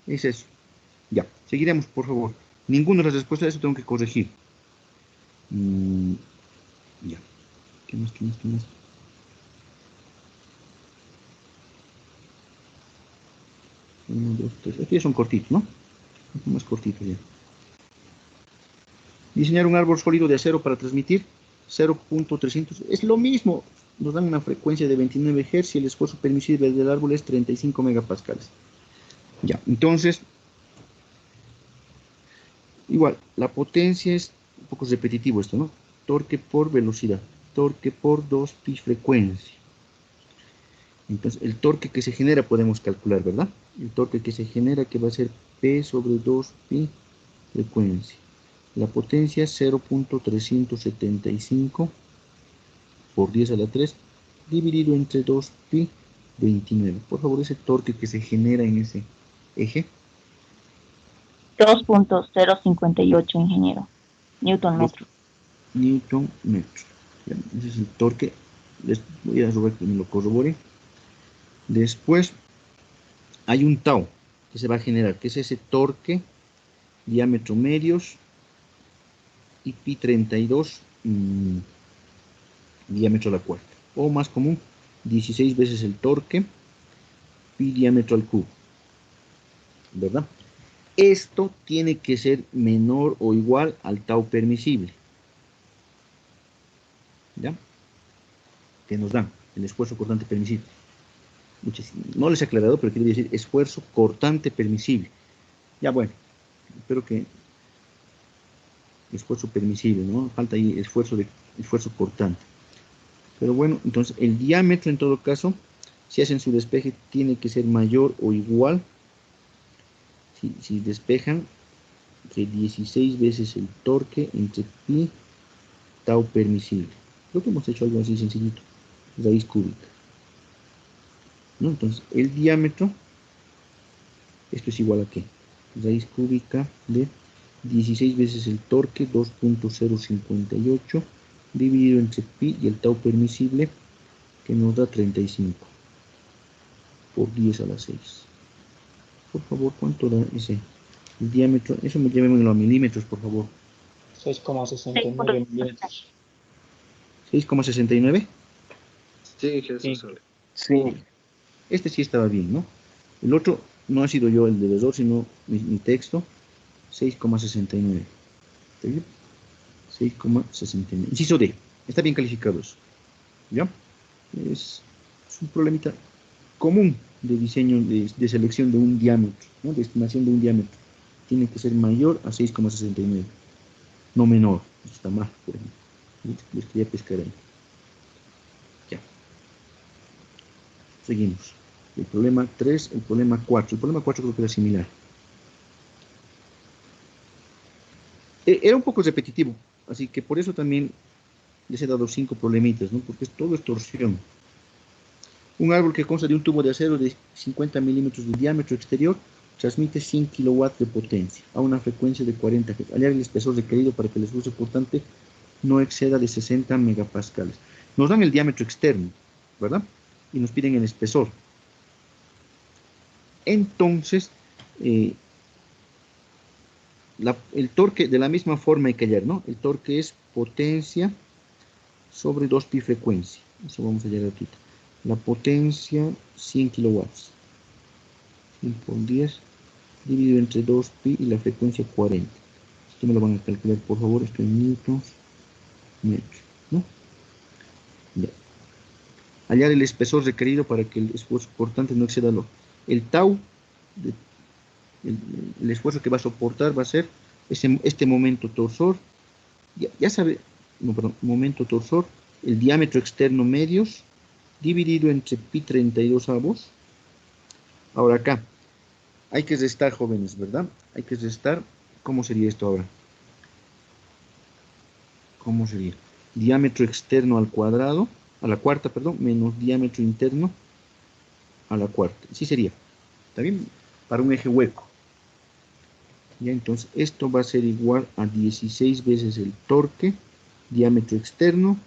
Speaker 1: Es eso. Ya. Seguiremos, por favor. Ninguna de las respuestas de eso tengo que corregir. Ya. ¿Qué más? Uno, dos, tres. Estos ya son cortitos, ¿no? Más cortitos ya. Diseñar un árbol sólido de acero para transmitir 0.300. Es lo mismo. Nos dan una frecuencia de 29 Hz y el esfuerzo permisible del árbol es 35 megapascales. Ya, entonces, igual, la potencia es un poco repetitivo esto, ¿no? Torque por velocidad. Torque por 2pi frecuencia. Entonces, el torque que se genera podemos calcular, ¿verdad? El torque que se genera que va a ser P sobre 2pi frecuencia. La potencia 0.375 por 10 a la 3 dividido entre 2pi 29. Por favor, ese torque que se genera en ese eje.
Speaker 4: 2.058, ingeniero. Newton metro.
Speaker 1: Newton metro. Ese es el torque. Les voy a robar que me lo corrobore. Después hay un tau que se va a generar, que es ese torque, diámetro medios y pi 32 diámetro a la cuarta. O más común, 16 veces el torque, pi diámetro al cubo. ¿Verdad? Esto tiene que ser menor o igual al tau permisible. ¿Ya? Que nos dan el esfuerzo cortante permisible. No les he aclarado, pero quiero decir esfuerzo cortante permisible. Ya bueno, espero que esfuerzo permisible, ¿no? Falta ahí esfuerzo cortante. Pero bueno, entonces el diámetro en todo caso, si hacen su despeje, tiene que ser mayor o igual, si despejan, que 16 veces el torque entre pi tau permisible. Creo que hemos hecho algo así sencillito, raíz cúbica. ¿No? Entonces, el diámetro, esto es igual a ¿qué? Raíz cúbica de 16 veces el torque, 2.058, dividido entre pi y el tau permisible, que nos da 35, por 10 a la 6. Por favor, ¿cuánto da ese? El diámetro, eso me llévenlo a milímetros, por favor.
Speaker 2: 6,69 milímetros.
Speaker 1: 6,69.
Speaker 3: Sí, Jesús.
Speaker 6: Sí.
Speaker 1: Este sí estaba bien, ¿no? El otro no ha sido yo el deudor, sino mi texto. 6,69. ¿Está bien? 6,69. Inciso D. Está bien calificado eso. ¿Ya? Es un problemita común de diseño, de selección de un diámetro, ¿no? De estimación de un diámetro. Tiene que ser mayor a 6,69. No menor. Eso está mal, por ejemplo. Les quería pescar ahí. Ya. Seguimos. El problema 3, el problema 4. El problema 4 creo que era similar. Era un poco repetitivo, así que por eso también les he dado 5 problemitas, ¿no? Porque todo es torsión. Un árbol que consta de un tubo de acero de 50 milímetros de diámetro exterior transmite 100 kilowatts de potencia a una frecuencia de 40 Hz. Hallar el espesor requerido para que el esfuerzo cortante no exceda de 60 megapascales. Nos dan el diámetro externo, ¿verdad? Y nos piden el espesor. Entonces, el torque de la misma forma hay que hallar, ¿no? El torque es potencia sobre 2pi frecuencia. Eso vamos a hallar ahorita. La potencia, 100 kilowatts. 100 por 10 dividido entre 2pi y la frecuencia 40. Esto me lo van a calcular, por favor. Esto en newtons metro, ¿no? Ya. Hallar el espesor requerido para que el esfuerzo cortante no exceda el tau. El esfuerzo que va a soportar va a ser este momento torsor. Ya sabe, no, perdón, momento torsor, el diámetro externo medios, dividido entre pi 32 avos. Ahora acá, hay que restar, jóvenes, ¿verdad? Hay que restar. ¿Cómo sería esto ahora? ¿Cómo sería? Diámetro externo al cuadrado, a la cuarta, perdón, menos diámetro interno a la cuarta. Sí sería. ¿Está bien? Para un eje hueco. Ya, entonces esto va a ser igual a 16 veces el torque, diámetro externo,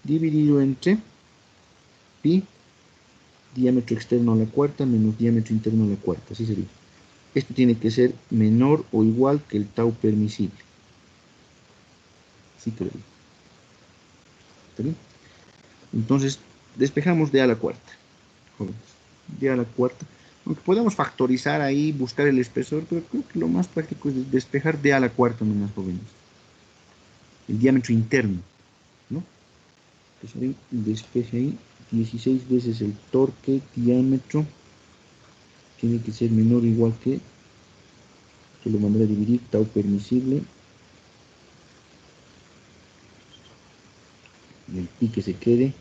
Speaker 1: dividido entre pi, diámetro externo a la cuarta, menos diámetro interno a la cuarta, así sería. Esto tiene que ser menor o igual que el tau permisible. Así que ¿está bien? Entonces, despejamos d a la cuarta. Jóvenes, d a la cuarta. Aunque podemos factorizar ahí, buscar el espesor, pero creo que lo más práctico es despejar d a la cuarta nomás, jóvenes. El diámetro interno, ¿no? Entonces ahí, despeje ahí, 16 veces el torque, diámetro, tiene que ser menor o igual que lo mandaré a dividir, tau permisible, y el pi que se quede,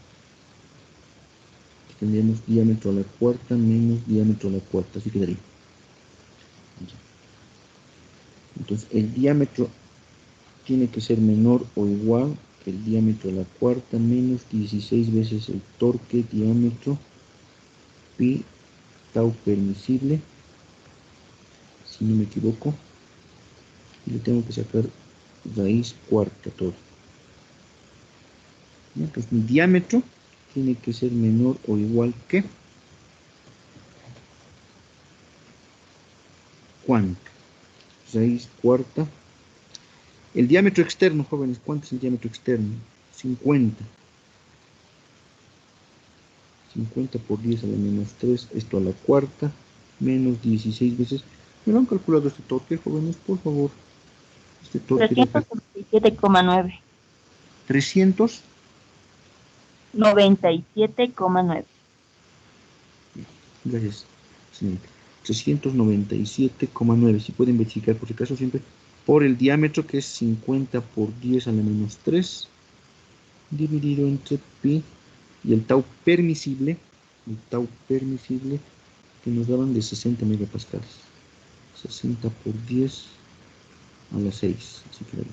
Speaker 1: tendríamos diámetro a la cuarta menos diámetro a la cuarta, así quedaría. Entonces el diámetro tiene que ser menor o igual que el diámetro a la cuarta menos 16 veces el torque, diámetro, pi, tau permisible, si no me equivoco, y le tengo que sacar raíz cuarta todo. Entonces mi diámetro tiene que ser menor o igual que ¿cuánto? Raíz cuarta. El diámetro externo, jóvenes, ¿cuánto es el diámetro externo? 50. 50 por 10 a la menos 3, esto a la cuarta, menos 16 veces. ¿Me lo han calculado este torque, jóvenes? Por favor. Este torque de acá.
Speaker 9: 397,9.
Speaker 1: 300.
Speaker 9: 97,9.
Speaker 1: Gracias, señorita. 397,9. Si pueden verificar por si acaso siempre. Por el diámetro que es 50 por 10 a la menos 3. Dividido entre pi. Y el tau permisible. El tau permisible que nos daban de 60 megapascales. 60 por 10 a la 6. Así quedaría.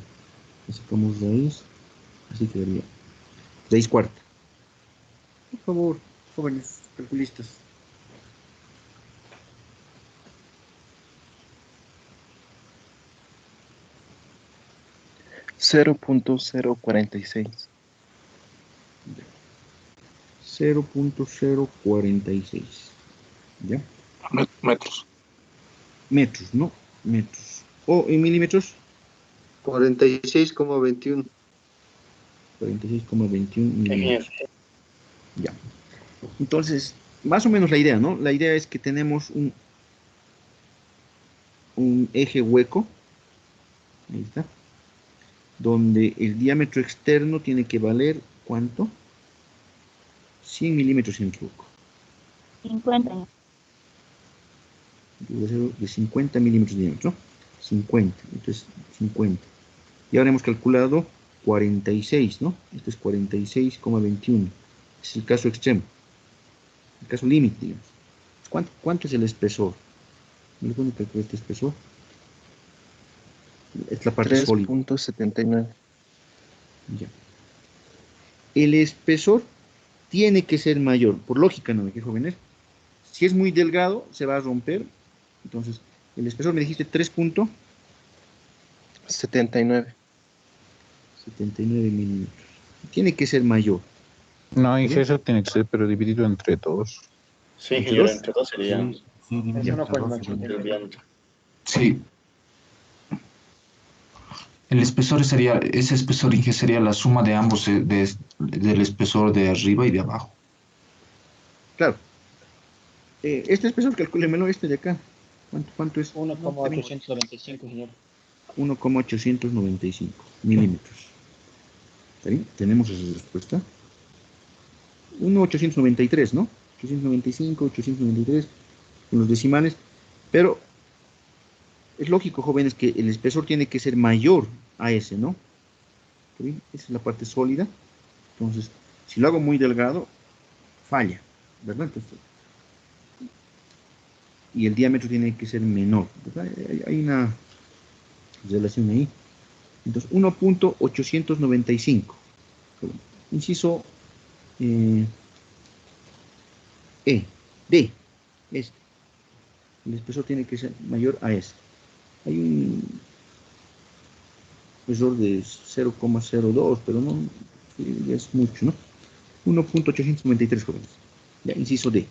Speaker 1: Le sacamos raíz. Así quedaría. Raíz cuarta. Por favor, jóvenes calculistas.
Speaker 6: $0.046.
Speaker 1: 0.046. ¿Ya?
Speaker 3: Metros.
Speaker 1: Metros, ¿no? Metros. ¿O en milímetros?
Speaker 10: 46,21.
Speaker 1: 46,21 milímetros. Ya. Entonces, más o menos la idea, ¿no? La idea es que tenemos un eje hueco. Ahí está. Donde el diámetro externo tiene que valer, ¿cuánto? 100 milímetros sin truco.
Speaker 9: 50.
Speaker 1: De 50 milímetros de diámetro, ¿no? 50, entonces 50. Y ahora hemos calculado 46, ¿no? Esto es 46,21. Es el caso extremo. El caso límite, digamos. ¿Cuánto es el espesor? ¿Me lo pueden calcular este espesor? Es la parte sólida.
Speaker 6: 3.79.
Speaker 1: Ya. El espesor tiene que ser mayor, por lógica, ¿no? ¿Qué jóvenes? Si es muy delgado, se va a romper. Entonces, el espesor me dijiste
Speaker 6: 3.79.
Speaker 1: 79 milímetros. Tiene que ser mayor.
Speaker 7: No, en eso tiene que ser, pero dividido entre dos.
Speaker 6: Sí,
Speaker 1: ¿Entre
Speaker 6: ingeniero,
Speaker 1: dos?
Speaker 6: entre dos sería.
Speaker 10: Es 1,8.
Speaker 6: El diámetro.
Speaker 8: Sí. El espesor sería, ese espesor Inge sería la suma de ambos, del espesor de arriba y de abajo.
Speaker 1: Claro. Este espesor, calcúlemelo este de acá. ¿Cuánto es?
Speaker 2: 1,895, señor.
Speaker 1: 1,895 milímetros. ¿Está bien? Tenemos esa respuesta. 1,893, ¿no? 895, 893, con los decimales. Pero es lógico, jóvenes, que el espesor tiene que ser mayor a ese, ¿no? ¿Está bien? Esa es la parte sólida. Entonces, si lo hago muy delgado, falla, ¿verdad? Entonces, y el diámetro tiene que ser menor, ¿verdad? Hay una relación ahí. Entonces, 1.895. Inciso D. Este. El espesor tiene que ser mayor a este. Hay un error de 0,02, pero no, sí, ya es mucho, ¿no? 1.893, jóvenes. Ya, inciso D.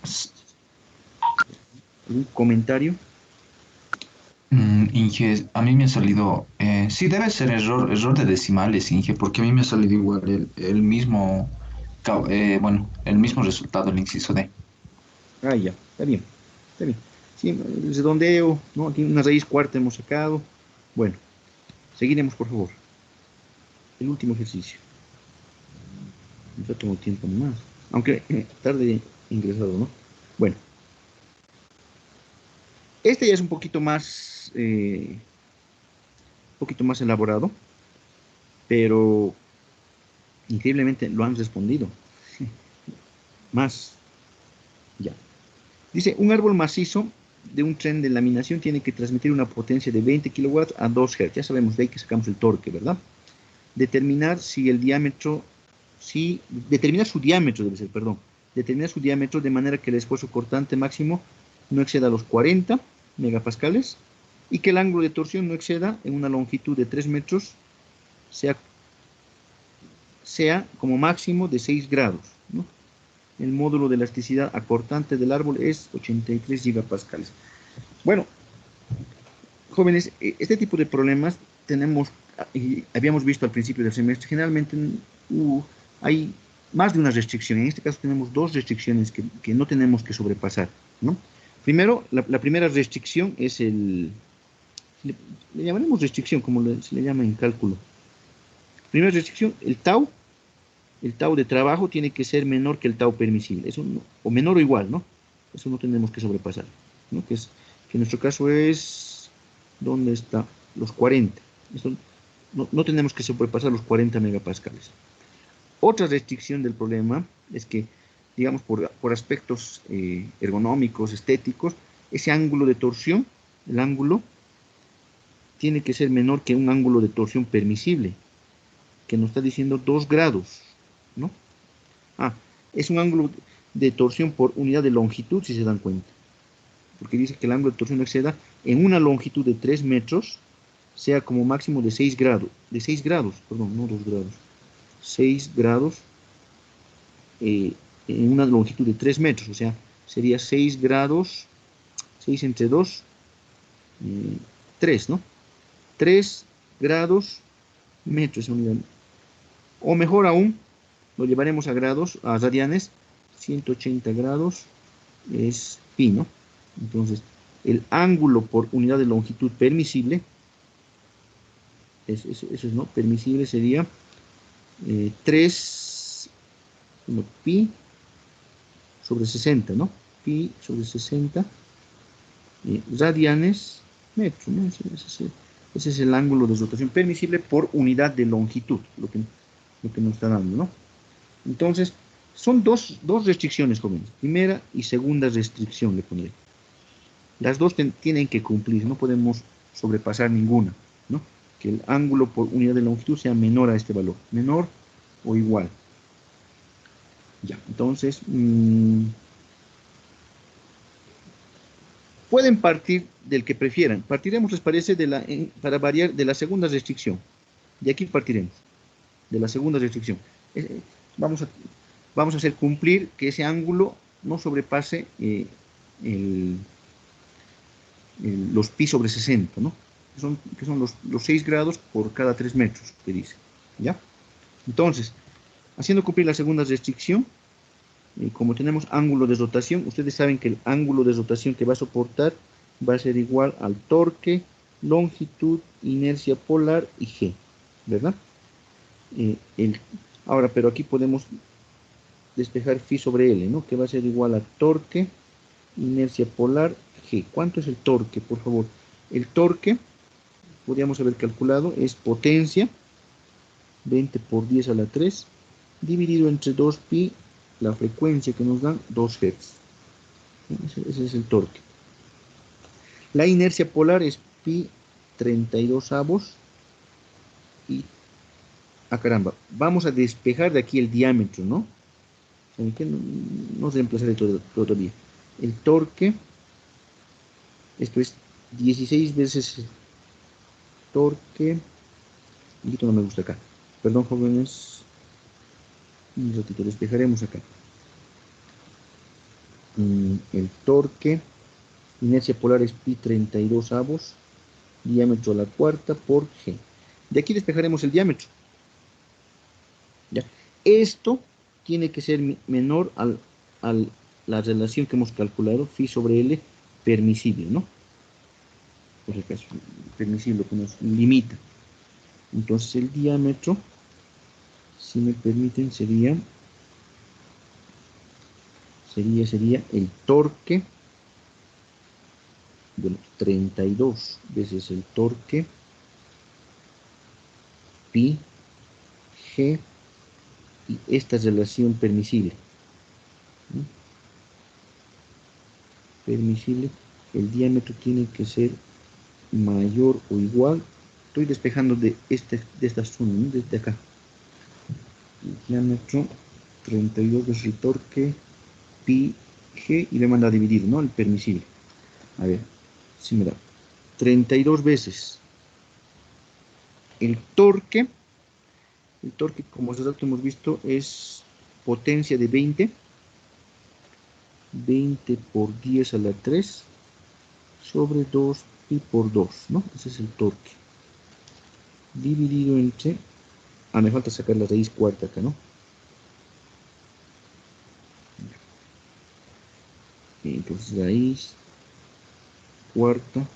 Speaker 1: ¿Algún comentario?
Speaker 8: Inge, a mí me ha salido, sí debe ser error de decimales, Inge, porque a mí me ha salido igual el mismo, bueno, el mismo resultado, el inciso D.
Speaker 1: Ah, ya, está bien, está bien. Sí, el redondeo, ¿no? Aquí una raíz cuarta hemos sacado. Bueno, seguiremos, por favor. El último ejercicio. Ya tengo tiempo nomás. Aunque tarde ingresado, ¿no? Bueno, este ya es un poquito más elaborado, pero increíblemente lo han respondido. Más, ya. Dice, un árbol macizo de un tren de laminación tiene que transmitir una potencia de 20 kilowatts a 2 Hz. Ya sabemos, de ahí que sacamos el torque, ¿verdad? Determinar su diámetro debe ser, perdón. Determinar su diámetro de manera que el esfuerzo cortante máximo no exceda los 40 megapascales y que el ángulo de torsión no exceda en una longitud de 3 metros, sea como máximo de 6 grados, ¿no? El módulo de elasticidad acortante del árbol es 83 gigapascales. Bueno, jóvenes, este tipo de problemas habíamos visto al principio del semestre, generalmente hay más de una restricción. En este caso tenemos dos restricciones que no tenemos que sobrepasar, ¿no? Primero, la primera restricción es le llamaremos restricción, como se le llama en cálculo. Primera restricción, el tau de trabajo tiene que ser menor que el tau permisible, eso no, o menor o igual, ¿no? Eso no tenemos que sobrepasar, ¿no? Que en nuestro caso es, ¿dónde está? Los 40. Eso no tenemos que sobrepasar los 40 megapascales. Otra restricción del problema es que, digamos, por aspectos ergonómicos, estéticos, ese ángulo de torsión, el ángulo, tiene que ser menor que un ángulo de torsión permisible, que nos está diciendo 2 grados, ¿no? Es un ángulo de torsión por unidad de longitud, si se dan cuenta. Porque dice que el ángulo de torsión no exceda en una longitud de 3 metros, sea como máximo de 6 grados. De 6 grados, perdón, no 2 grados. 6 grados en una longitud de 3 metros, o sea, sería 6 grados, 6 entre 2, 3, ¿no? 3 grados metros, unidad. O mejor aún, lo llevaremos a grados, a radianes, 180 grados es pi, ¿no? Entonces, el ángulo por unidad de longitud permisible, eso es, ¿no? Permisible sería 3 pi sobre 60, ¿no? Pi sobre 60 radianes metro, ¿no? Ese es el ángulo de rotación permisible por unidad de longitud, lo que nos está dando, ¿no? Entonces, son dos restricciones, jóvenes. Primera y segunda restricción, le pondré. Las dos tienen que cumplir, no podemos sobrepasar ninguna, ¿no? Que el ángulo por unidad de longitud sea menor a este valor, menor o igual. Ya, entonces, pueden partir del que prefieran. Partiremos, les parece, para variar, de la segunda restricción. De aquí partiremos, de la segunda restricción. Vamos a hacer cumplir que ese ángulo no sobrepase los pi sobre 60, ¿no? Que son los 6 grados por cada 3 metros, que dice, ¿ya? Entonces, haciendo cumplir la segunda restricción, como tenemos ángulo de rotación, ustedes saben que el ángulo de rotación que va a soportar va a ser igual al torque, longitud, inercia polar y G, ¿verdad? Ahora, pero aquí podemos despejar phi sobre L, ¿no? Que va a ser igual a torque, inercia polar, G. ¿Cuánto es el torque, por favor? El torque, podríamos haber calculado, es potencia, 20 por 10 a la 3, dividido entre 2 pi, la frecuencia que nos dan 2 Hz. Ese es el torque. La inercia polar es pi 32 avos y, caramba, vamos a despejar de aquí el diámetro, ¿no? ¿Saben qué? No reemplazaré todavía. El torque, esto es 16 veces torque. Esto no me gusta acá. Perdón, jóvenes. Un ratito, les dejaremos acá. El torque. Inercia polar es pi 32 avos. Diámetro a la cuarta por g. De aquí despejaremos el diámetro. ¿Ya? Esto tiene que ser menor a la relación que hemos calculado, phi sobre L, permisible, ¿no? Por el caso, permisible, que nos limita. Entonces el diámetro, si me permiten, sería el torque, bueno, 32 veces el torque, pi, g, y esta relación permisible. ¿No? Permisible, el diámetro tiene que ser mayor o igual. Estoy despejando de esta zona, ¿no? Desde acá. El diámetro 32 veces el torque, pi, g, y le manda a dividir, ¿no? El permisible. A ver, si me da 32 veces el torque, como hace rato hemos visto, es potencia de 20 por 10 a la 3 sobre 2 pi por 2, ¿no? Ese es el torque. Dividido entre... me falta sacar la raíz cuarta acá, ¿no? Entonces, raíz cuarta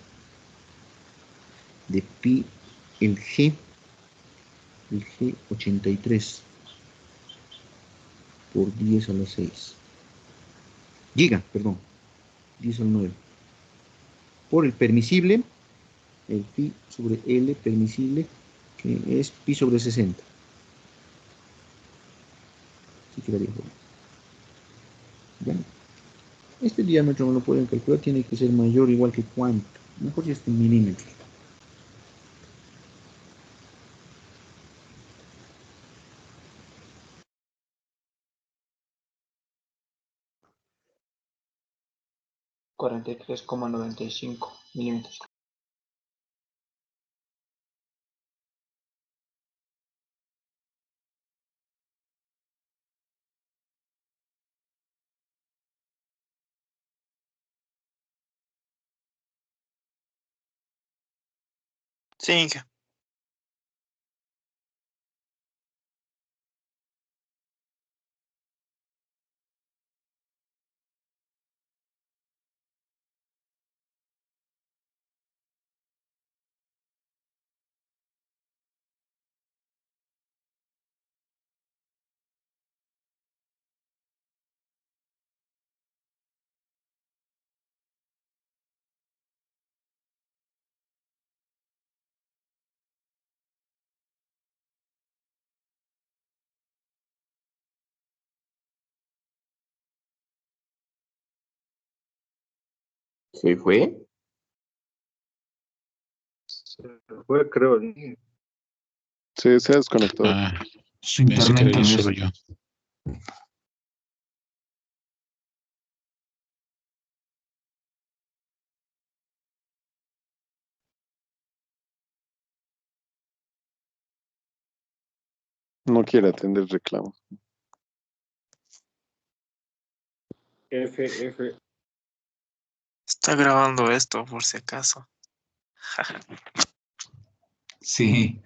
Speaker 1: de pi, el G 83 por 10 a la 6. Giga, perdón, 10 al 9. Por el permisible, el pi sobre L permisible, que es pi sobre 60. Así quedaría. ¿Ya? Este diámetro no lo pueden calcular, tiene que ser mayor o igual que cuánto. Mejor si es en milímetros.
Speaker 2: $43,95 milímetros.
Speaker 11: Sí,
Speaker 12: ¿Se fue?
Speaker 6: Se fue, creo.
Speaker 3: Sí, se ha desconectado.
Speaker 8: Su
Speaker 7: Pensé que
Speaker 8: internet
Speaker 7: era
Speaker 8: tal
Speaker 7: yo
Speaker 8: vez.
Speaker 7: solo yo.
Speaker 3: No quiere atender reclamo.
Speaker 6: F.
Speaker 11: está grabando esto por si acaso.
Speaker 8: Sí.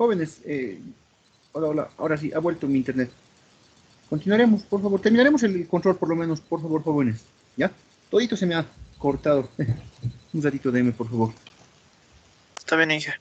Speaker 1: Jóvenes, hola, hola, ahora sí, ha vuelto mi internet. Continuaremos, por favor, terminaremos el control por lo menos, por favor, jóvenes. ¿Ya? Todito se me ha cortado. Un ratito deme, por favor.
Speaker 11: Está bien, Inge.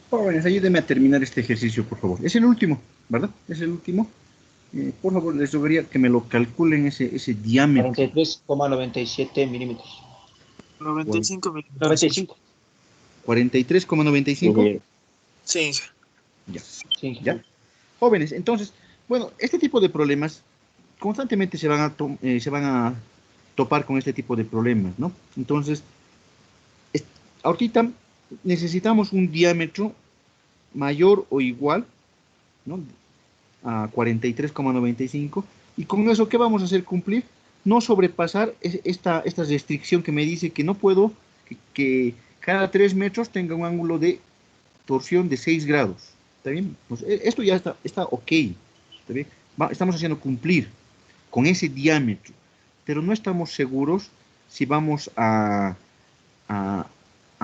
Speaker 1: Jóvenes, ayúdenme a terminar este ejercicio, por favor. Es el último, ¿verdad? Es el último. Por favor, les rogaría que me lo calculen ese diámetro.
Speaker 2: 43,97 milímetros.
Speaker 11: 95 milímetros.
Speaker 2: 95.
Speaker 1: 43,95.
Speaker 11: Sí, Inge.
Speaker 1: Ya.
Speaker 2: Sí.
Speaker 1: ¿Ya? Jóvenes, entonces, bueno, este tipo de problemas constantemente se van a topar con este tipo de problemas, ¿no? Entonces, ahorita necesitamos un diámetro mayor o igual, ¿no? A 43,95, y con eso, ¿qué vamos a hacer cumplir? No sobrepasar esta restricción que me dice que no puedo, que cada 3 metros tenga un ángulo de torsión de 6 grados. ¿Está bien? Pues esto ya está ok. ¿Está bien? Estamos haciendo cumplir con ese diámetro, pero no estamos seguros si vamos a, a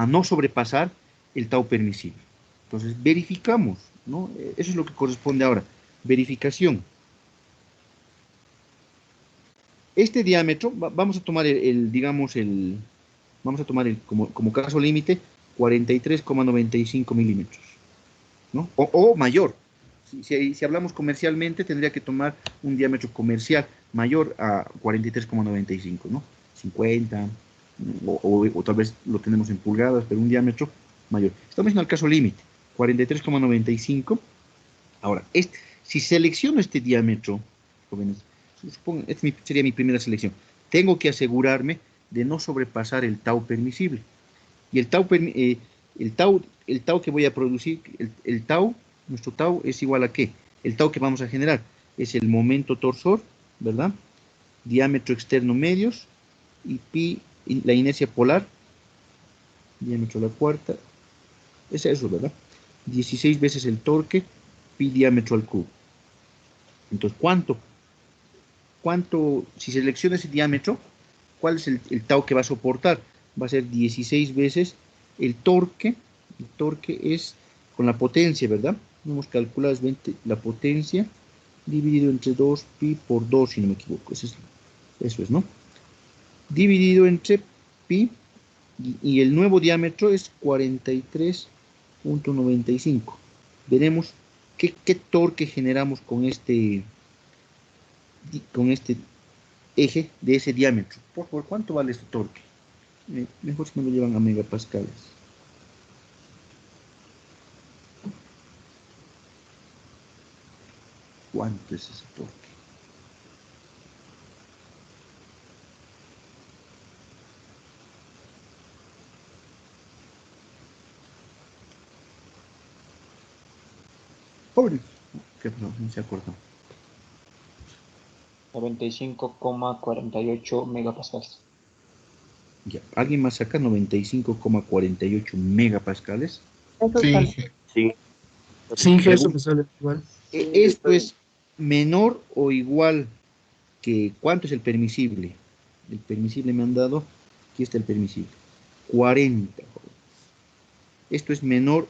Speaker 1: no sobrepasar el tau permisible. Entonces, verificamos, ¿no? Eso es lo que corresponde ahora. Verificación. Este diámetro, vamos a tomar vamos a tomar como caso límite 43,95 milímetros, ¿no? O mayor. Si hablamos comercialmente, tendría que tomar un diámetro comercial mayor a 43,95, ¿no? 50, o tal vez lo tenemos en pulgadas, pero un diámetro mayor. Estamos en el caso límite, 43,95. Ahora, si selecciono este diámetro, jóvenes, esta sería mi primera selección, tengo que asegurarme de no sobrepasar el tau permisible. Y el tau que voy a producir, nuestro tau es igual a ¿qué? El tau que vamos a generar es el momento torsor, ¿verdad? Diámetro externo medios y pi, la inercia polar, diámetro a la cuarta, es eso, ¿verdad? 16 veces el torque, pi diámetro al cubo. Entonces, si selecciono ese diámetro, ¿cuál es el tau que va a soportar? Va a ser 16 veces el torque es con la potencia, ¿verdad? Hemos calculado es 20, la potencia dividido entre 2 pi por 2, si no me equivoco. Eso es, ¿no? Dividido entre pi, y el nuevo diámetro es 43,95. Veremos qué torque generamos con este eje de ese diámetro. Por favor, ¿cuánto vale este torque? Mejor si me lo llevan a megapascales. ¿Cuánto es ese torque? Pobre. No se acordó.
Speaker 2: 95,48 megapascales.
Speaker 1: Ya. ¿Alguien más saca 95,48 megapascales?
Speaker 9: Eso
Speaker 12: Sí,
Speaker 9: sale.
Speaker 12: sí. Sí, eso me sale igual.
Speaker 1: Esto es menor o igual que ¿cuánto es el permisible? El permisible me han dado, aquí está el permisible, 40. ¿Esto es menor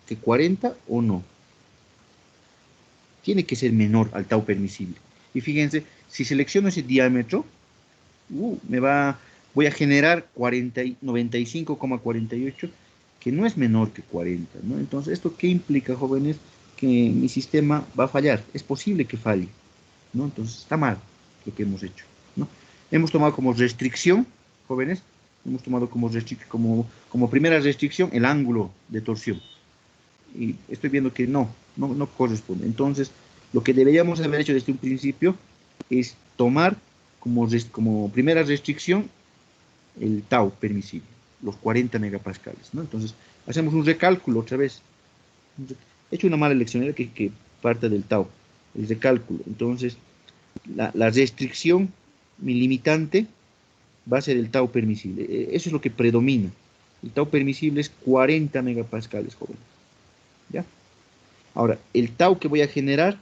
Speaker 1: que 40 o no? Tiene que ser menor al tau permisible. Y fíjense, si selecciono ese diámetro, voy a generar 95,48, que no es menor que 40, ¿no? Entonces, ¿esto qué implica, jóvenes? Que mi sistema va a fallar. Es posible que falle, ¿no? Entonces, está mal lo que hemos hecho, ¿no? Hemos tomado como restricción, jóvenes, hemos tomado como primera restricción el ángulo de torsión. Y estoy viendo que no corresponde. Entonces, lo que deberíamos haber hecho desde un principio es tomar como primera restricción el tau permisible, los 40 megapascales, ¿no? Entonces, hacemos un recálculo otra vez. He hecho una mala elección, era que parte del tau, el recálculo. Entonces, la restricción, mi limitante, va a ser el tau permisible. Eso es lo que predomina. El tau permisible es 40 megapascales, joven. ¿Ya? Ahora, el tau que voy a generar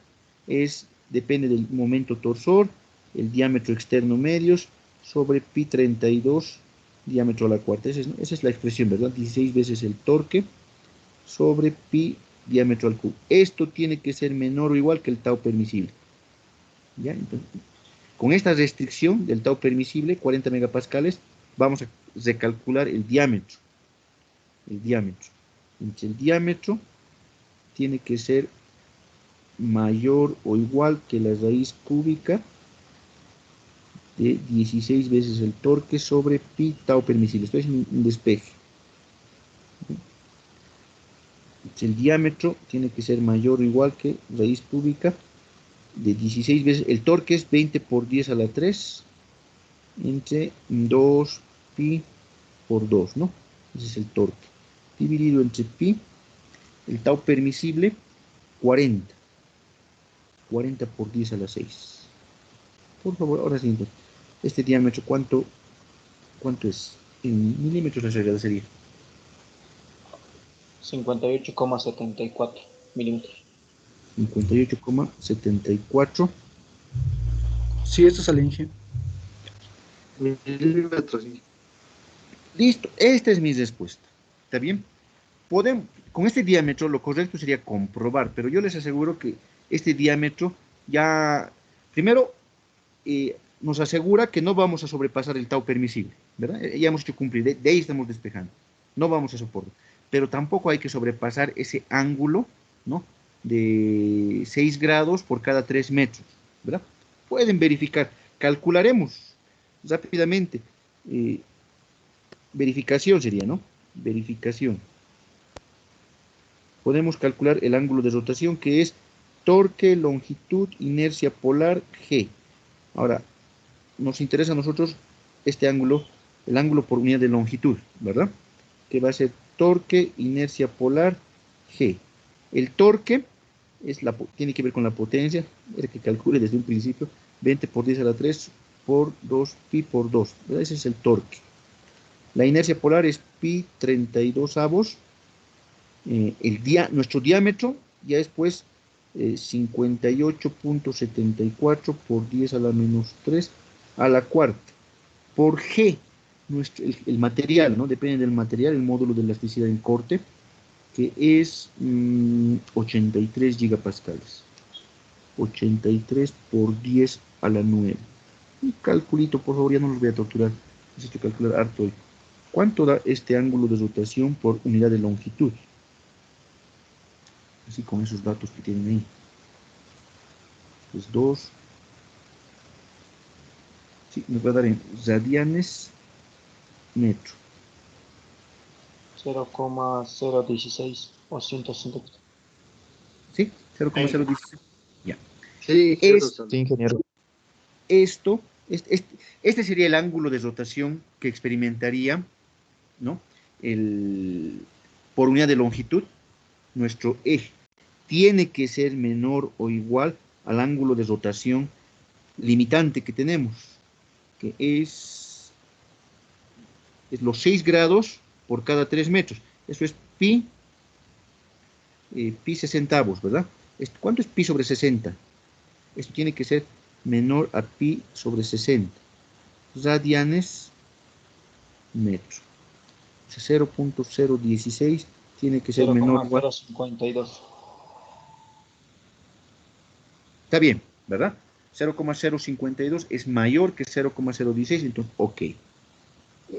Speaker 1: depende del momento torsor, el diámetro externo medios, sobre pi 32, diámetro a la cuarta. Esa es la expresión, ¿verdad? 16 veces el torque sobre pi diámetro al cubo. Esto tiene que ser menor o igual que el tau permisible. ¿Ya? Entonces, con esta restricción del tau permisible, 40 megapascales, vamos a recalcular el diámetro. El diámetro. Entonces, el diámetro tiene que ser mayor o igual que la raíz cúbica de 16 veces el torque sobre pi tau permisible. Esto es un despeje. El diámetro tiene que ser mayor o igual que raíz cúbica de 16 veces. El torque es 20 por 10 a la 3 entre 2 pi por 2, ¿no? Ese es el torque. Dividido entre pi, el tau permisible, 40. 40 por 10 a la 6. Por favor, ahora sí, entonces, este diámetro, ¿cuánto es? En milímetros la regla sería
Speaker 2: 58,74 milímetros.
Speaker 1: 58,74.
Speaker 12: Sí, esto sale en
Speaker 6: milímetros.
Speaker 1: Listo, esta es mi respuesta. ¿Está bien? Con este diámetro lo correcto sería comprobar, pero yo les aseguro que este diámetro ya, primero, nos asegura que no vamos a sobrepasar el tau permisible, ¿verdad? Ya hemos hecho cumplir, de ahí estamos despejando. No vamos a soportar. Pero tampoco hay que sobrepasar ese ángulo, ¿no? De 6 grados por cada 3 metros, ¿verdad? Pueden verificar. Calcularemos rápidamente. Verificación sería, ¿no? Verificación. Podemos calcular el ángulo de rotación, que es torque, longitud, inercia polar, G. Ahora, nos interesa a nosotros este ángulo, el ángulo por unidad de longitud, ¿verdad? Que va a ser torque, inercia polar, G. El torque tiene que ver con la potencia, era que calcule desde un principio, 20 por 10 a la 3 por 2 pi por 2, ¿verdad? Ese es el torque. La inercia polar es pi 32 avos. Nuestro diámetro ya es pues 58,74 por 10 a la menos 3 a la cuarta. Por G, el material, ¿no? Depende del material, el módulo de elasticidad en corte, que es 83 gigapascales. 83 por 10 a la 9. Un calculito, por favor, ya no los voy a torturar. Necesito calcular harto hoy. ¿Cuánto da este ángulo de rotación por unidad de longitud? Así con esos datos que tienen ahí. Pues 2. Sí, me va a dar en radianes metro.
Speaker 2: 0,016 o 150.
Speaker 1: ¿Sí? 0,016. Ya.
Speaker 6: Sí,
Speaker 7: Sí, ingeniero.
Speaker 1: Este sería el ángulo de rotación que experimentaría, ¿no? Por unidad de longitud, nuestro eje tiene que ser menor o igual al ángulo de rotación limitante que tenemos, que es los 6 grados por cada 3 metros. Eso es pi 60, ¿verdad? ¿Cuánto es pi sobre 60? Esto tiene que ser menor a pi sobre 60. Radianes metro. 0.016 tiene que ser menor o igual.
Speaker 2: 0,052.
Speaker 1: Está bien, ¿verdad? 0,052 es mayor que 0,016, entonces, ok.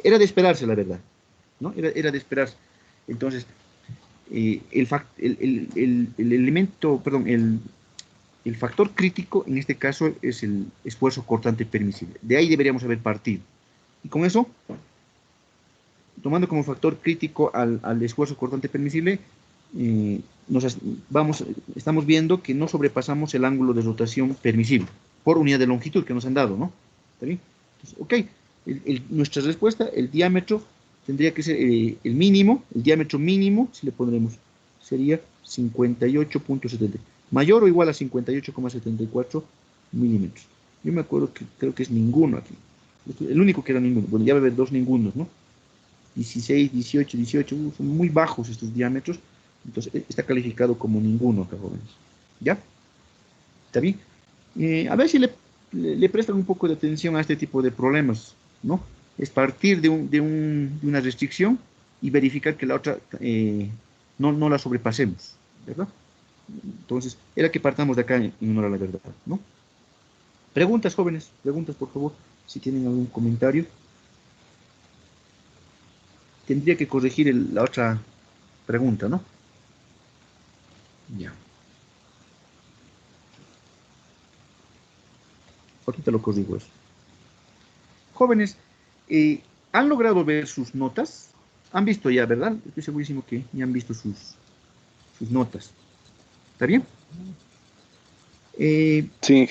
Speaker 1: Era de esperarse, la verdad, ¿no? Era de esperarse. Entonces, el factor crítico, en este caso, es el esfuerzo cortante permisible. De ahí deberíamos haber partido. Y con eso, tomando como factor crítico al esfuerzo cortante permisible, estamos viendo que no sobrepasamos el ángulo de rotación permisible por unidad de longitud que nos han dado, ¿no? ¿Está bien? Entonces, ok, nuestra respuesta, el diámetro tendría que ser el diámetro mínimo, si le pondremos, sería 58.70, mayor o igual a 58,74 milímetros. Yo me acuerdo que creo que es ninguno aquí. El único que era ninguno. Bueno, ya va a haber dos ningunos, ¿no? 16, 18, 18, son muy bajos estos diámetros, entonces está calificado como ninguno acá, jóvenes. ¿Ya? ¿Está bien? A ver si le prestan un poco de atención a este tipo de problemas, ¿no? Es partir de una restricción y verificar que la otra no la sobrepasemos, ¿verdad? Entonces, era que partamos de acá en honor a la verdad, ¿no? Preguntas, jóvenes, preguntas, por favor, si tienen algún comentario. Tendría que corregir la otra pregunta, ¿no? Ya. Ahorita lo corrijo eso. Jóvenes, ¿han logrado ver sus notas? Han visto ya, ¿verdad? Estoy segurísimo que ya han visto sus notas. ¿Está bien?
Speaker 3: Sí.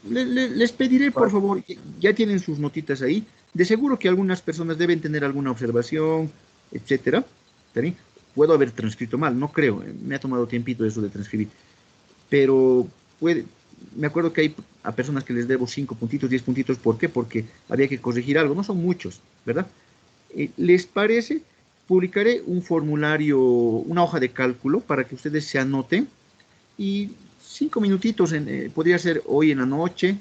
Speaker 1: Les pediré, por favor, ya tienen sus notitas ahí. De seguro que algunas personas deben tener alguna observación, etcétera. ¿Está bien? Puedo haber transcrito mal, no creo. Me ha tomado tiempito eso de transcribir. Pero me acuerdo que hay a personas que les debo 5 puntitos, 10 puntitos. ¿Por qué? Porque había que corregir algo. No son muchos, ¿verdad? ¿Les parece? Publicaré un formulario, una hoja de cálculo para que ustedes se anoten. Y 5 minutitos, podría ser hoy en la noche,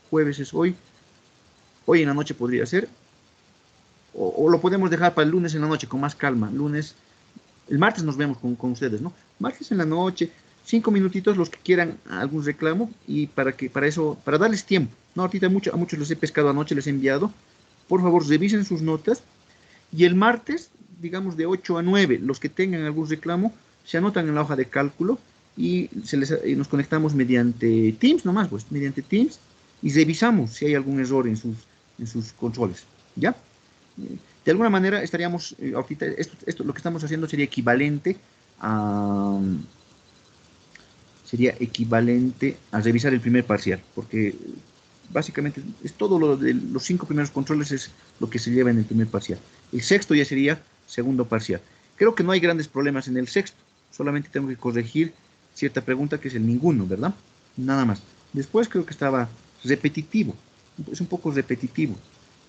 Speaker 1: jueves es hoy en la noche podría ser, o lo podemos dejar para el lunes en la noche con más calma. El martes nos vemos con ustedes, ¿no? Martes en la noche, 5 minutitos los que quieran algún reclamo y para darles tiempo, ¿no? Ahorita a muchos les he pescado anoche, les he enviado. Por favor, revisen sus notas y el martes, digamos de 8 a 9, los que tengan algún reclamo, se anotan en la hoja de cálculo y nos conectamos mediante Teams nomás, pues, mediante Teams, y revisamos si hay algún error en sus controles, ¿ya? De alguna manera estaríamos, ahorita, esto lo que estamos haciendo sería equivalente a revisar el primer parcial, porque básicamente es todo lo de los 5 primeros controles es lo que se lleva en el primer parcial. El sexto ya sería segundo parcial. Creo que no hay grandes problemas en el sexto, solamente tengo que corregir cierta pregunta que es el ninguno, ¿verdad? Nada más. Después creo que estaba repetitivo, es un poco repetitivo.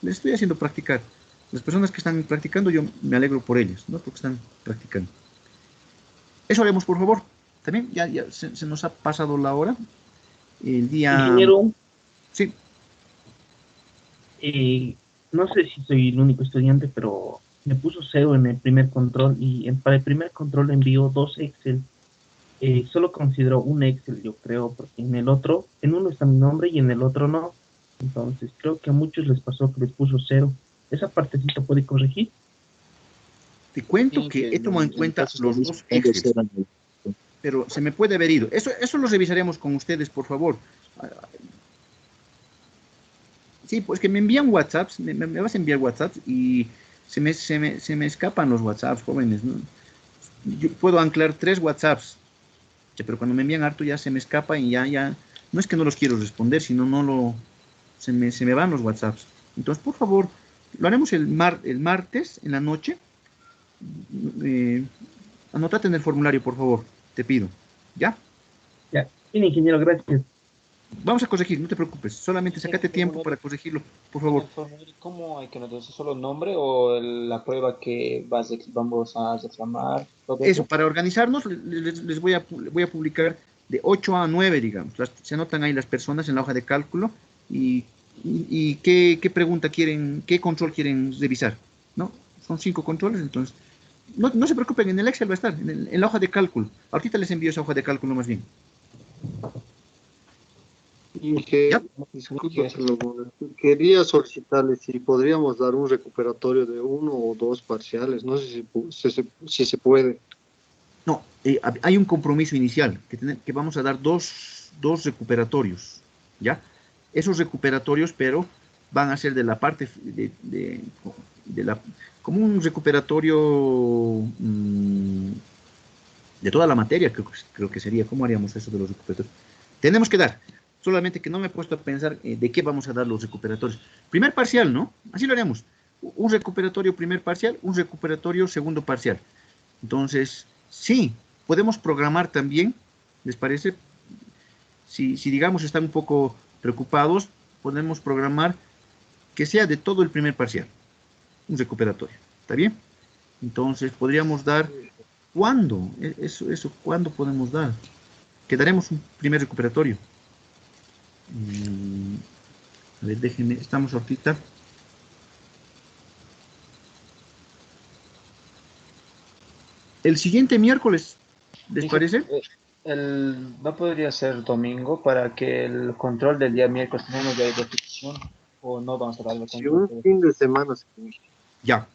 Speaker 1: Les estoy haciendo practicar. Las personas que están practicando, yo me alegro por ellos, ¿no? Porque están practicando. Eso haremos, por favor. También ya se nos ha pasado la hora. El día...
Speaker 13: Ingeniero.
Speaker 1: Sí.
Speaker 13: No sé si soy el único estudiante, pero me puso 0 en el primer control y para el primer control envió 2 Excel. Solo consideró un Excel, yo creo, porque en uno está mi nombre y en el otro no. Entonces creo que a muchos les pasó que les puso 0. ¿Esa partecita puede corregir?
Speaker 1: Te cuento que he tomado en cuenta los 2 Excel, pero se me puede haber ido. Eso lo revisaremos con ustedes, por favor. Sí, pues que me envían WhatsApps, me vas a enviar WhatsApps y se me escapan los WhatsApps, jóvenes, ¿no? Yo puedo anclar 3 WhatsApps, pero cuando me envían harto ya se me escapa y ya, no es que no los quiero responder, sino se me van los WhatsApps. Entonces, por favor, lo haremos el martes en la noche. Anótate en el formulario, por favor, te pido. ¿Ya?
Speaker 13: Ya. Bien, ingeniero, gracias.
Speaker 1: Vamos a corregir, no te preocupes. Solamente sacate tiempo para corregirlo, por favor.
Speaker 2: ¿Cómo hay que notar? ¿Solo el nombre o la prueba que vamos a reclamar?
Speaker 1: Eso, para organizarnos, les voy a publicar de 8 a 9, digamos. Se anotan ahí las personas en la hoja de cálculo y qué pregunta quieren, qué control quieren revisar, ¿no? Son 5 controles, entonces, no se preocupen, en el Excel va a estar, en la hoja de cálculo. Ahorita les envío esa hoja de cálculo más bien.
Speaker 6: Quería solicitarle si podríamos dar un recuperatorio de 1 o 2 parciales, no sé si se puede.
Speaker 1: No, hay un compromiso inicial, que vamos a dar dos recuperatorios, ¿ya? Esos recuperatorios, pero van a ser de la parte como un recuperatorio de toda la materia, creo que sería. ¿Cómo haríamos eso de los recuperatorios? Tenemos que dar, solamente que no me he puesto a pensar de qué vamos a dar los recuperatorios. Primer parcial, ¿no? Así lo haríamos. Un recuperatorio primer parcial, un recuperatorio segundo parcial. Entonces, sí, podemos programar también, ¿les parece? Si digamos están un poco preocupados, podemos programar que sea de todo el primer parcial, un recuperatorio, ¿está bien? Entonces, podríamos dar, ¿cuándo? ¿Cuándo podemos dar? Que daremos un primer recuperatorio. A ver, déjenme, estamos ahorita. El siguiente miércoles, ¿les parece?
Speaker 2: ¿No podría ser domingo para que el control del día miércoles tenemos de repetición o no vamos a dar el control?
Speaker 6: Un fin de semana.
Speaker 1: Ya.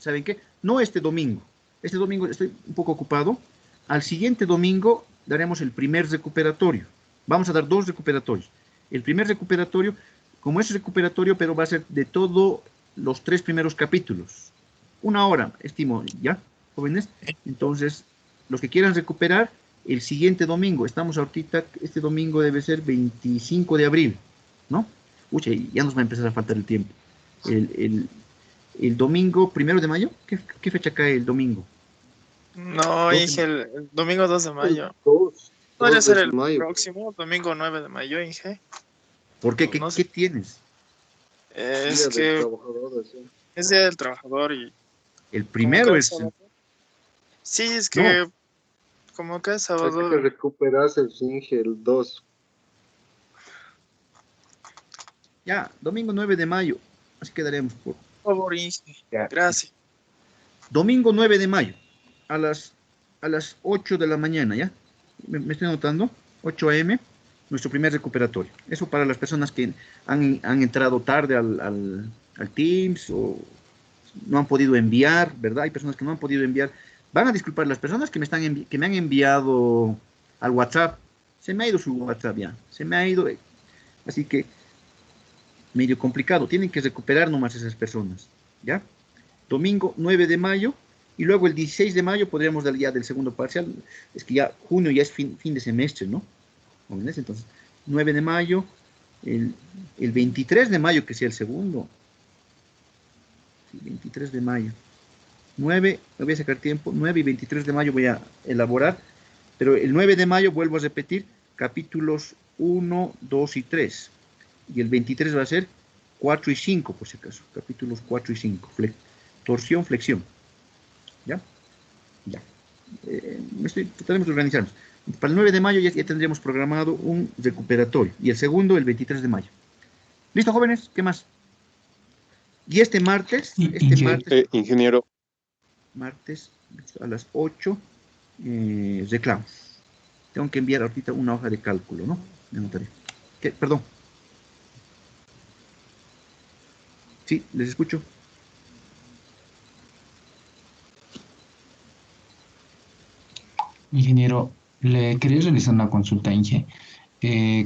Speaker 1: ¿Saben qué? No este domingo. Este domingo estoy un poco ocupado. Al siguiente domingo daremos el primer recuperatorio. Vamos a dar 2 recuperatorios. El primer recuperatorio, como es recuperatorio, pero va a ser de todos los 3 primeros capítulos. 1 hora, estimo, ¿ya, jóvenes? Entonces, los que quieran recuperar, el siguiente domingo, estamos ahorita, este domingo debe ser 25 de abril, ¿no? Uy, ya nos va a empezar a faltar el tiempo. El domingo 1 de mayo, ¿qué fecha cae el domingo?
Speaker 11: No, Inge, el domingo 2 de mayo. Podría ser el próximo, domingo 9 de mayo, Inge.
Speaker 1: ¿Por qué? ¿Qué tienes?
Speaker 11: Es que es Día del Trabajador y...
Speaker 1: ¿El primero es...?
Speaker 11: Sí, es que... Como que es sábado...
Speaker 6: Hay que recuperarse el Inge, el 2.
Speaker 1: Ya, domingo 9 de mayo. Así quedaremos. Por
Speaker 11: favor, Inge. Gracias.
Speaker 1: Domingo 9 de mayo. A las 8 de la mañana, ¿ya? Me estoy anotando. 8 a.m. Nuestro primer recuperatorio. Eso para las personas que han entrado tarde al Teams o no han podido enviar, ¿verdad? Hay personas que no han podido enviar. Van a disculpar las personas que me han enviado al WhatsApp. Se me ha ido su WhatsApp ya. Se me ha ido. Así que medio complicado. Tienen que recuperar nomás esas personas, ¿ya? Domingo 9 de mayo. Y luego el 16 de mayo podríamos dar ya del segundo parcial. Es que ya junio ya es fin de semestre, ¿no? Entonces, 9 de mayo, el 23 de mayo que sea el segundo. Sí, 23 de mayo. 9, me voy a sacar tiempo, 9 y 23 de mayo voy a elaborar, pero el 9 de mayo vuelvo a repetir capítulos 1, 2 y 3. Y el 23 va a ser 4 y 5, por si acaso. Capítulos 4 y 5. Torsión, flexión. ¿Ya? Ya. Trataremos de organizarnos. Para el 9 de mayo ya tendríamos programado un recuperatorio. Y el segundo, el 23 de mayo. ¿Listo, jóvenes? ¿Qué más? Y este martes...
Speaker 3: ingeniero.
Speaker 1: Martes a las 8, reclamos. Tengo que enviar ahorita una hoja de cálculo, ¿no? Me anotaré. ¿Qué? Perdón. Sí, les escucho.
Speaker 8: Ingeniero, le quería realizar una consulta, Inge.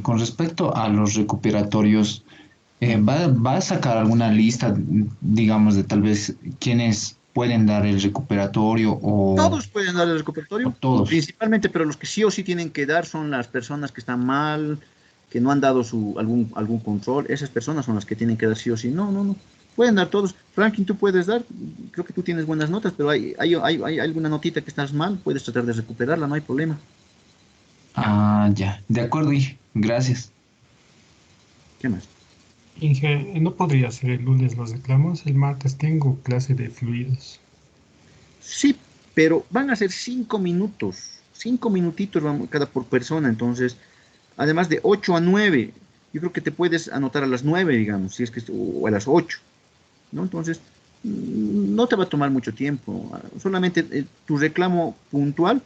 Speaker 8: Con respecto a los recuperatorios, ¿va a sacar alguna lista, digamos, de tal vez quienes pueden dar el recuperatorio o...?
Speaker 1: Todos pueden dar el recuperatorio,
Speaker 8: todos.
Speaker 1: Principalmente, pero los que sí o sí tienen que dar son las personas que están mal, que no han dado algún control. Esas personas son las que tienen que dar sí o sí. No. Pueden dar todos. Franklin, tú puedes dar. Creo que tú tienes buenas notas, pero hay alguna notita que estás mal. Puedes tratar de recuperarla, no hay problema.
Speaker 8: Ah, ya. De acuerdo, Inge. Gracias.
Speaker 1: ¿Qué más?
Speaker 14: Inge, ¿no podría ser el lunes los reclamos? El martes tengo clase de fluidos.
Speaker 1: Sí, pero van a ser 5 minutos. 5 minutitos cada por persona. Entonces, además de 8 a 9, yo creo que te puedes anotar a las 9, digamos, si es que, o a las 8, ¿no? Entonces, no te va a tomar mucho tiempo. Solamente tu reclamo puntual.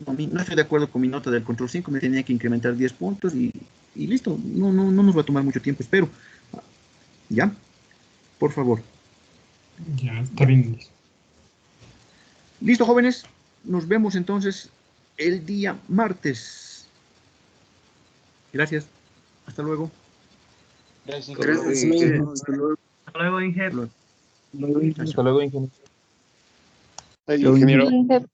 Speaker 1: No estoy de acuerdo con mi nota del control 5, me tenía que incrementar 10 puntos y listo. No nos va a tomar mucho tiempo, espero. ¿Ya? Por favor.
Speaker 14: Ya, está bien.
Speaker 1: Listo, jóvenes. Nos vemos entonces el día martes. Gracias. Hasta luego.
Speaker 2: Gracias.
Speaker 10: Hasta luego.
Speaker 13: Hasta luego, Inge.
Speaker 1: Hasta luego.
Speaker 10: Hasta luego, ingeniero.
Speaker 3: Ingeniero.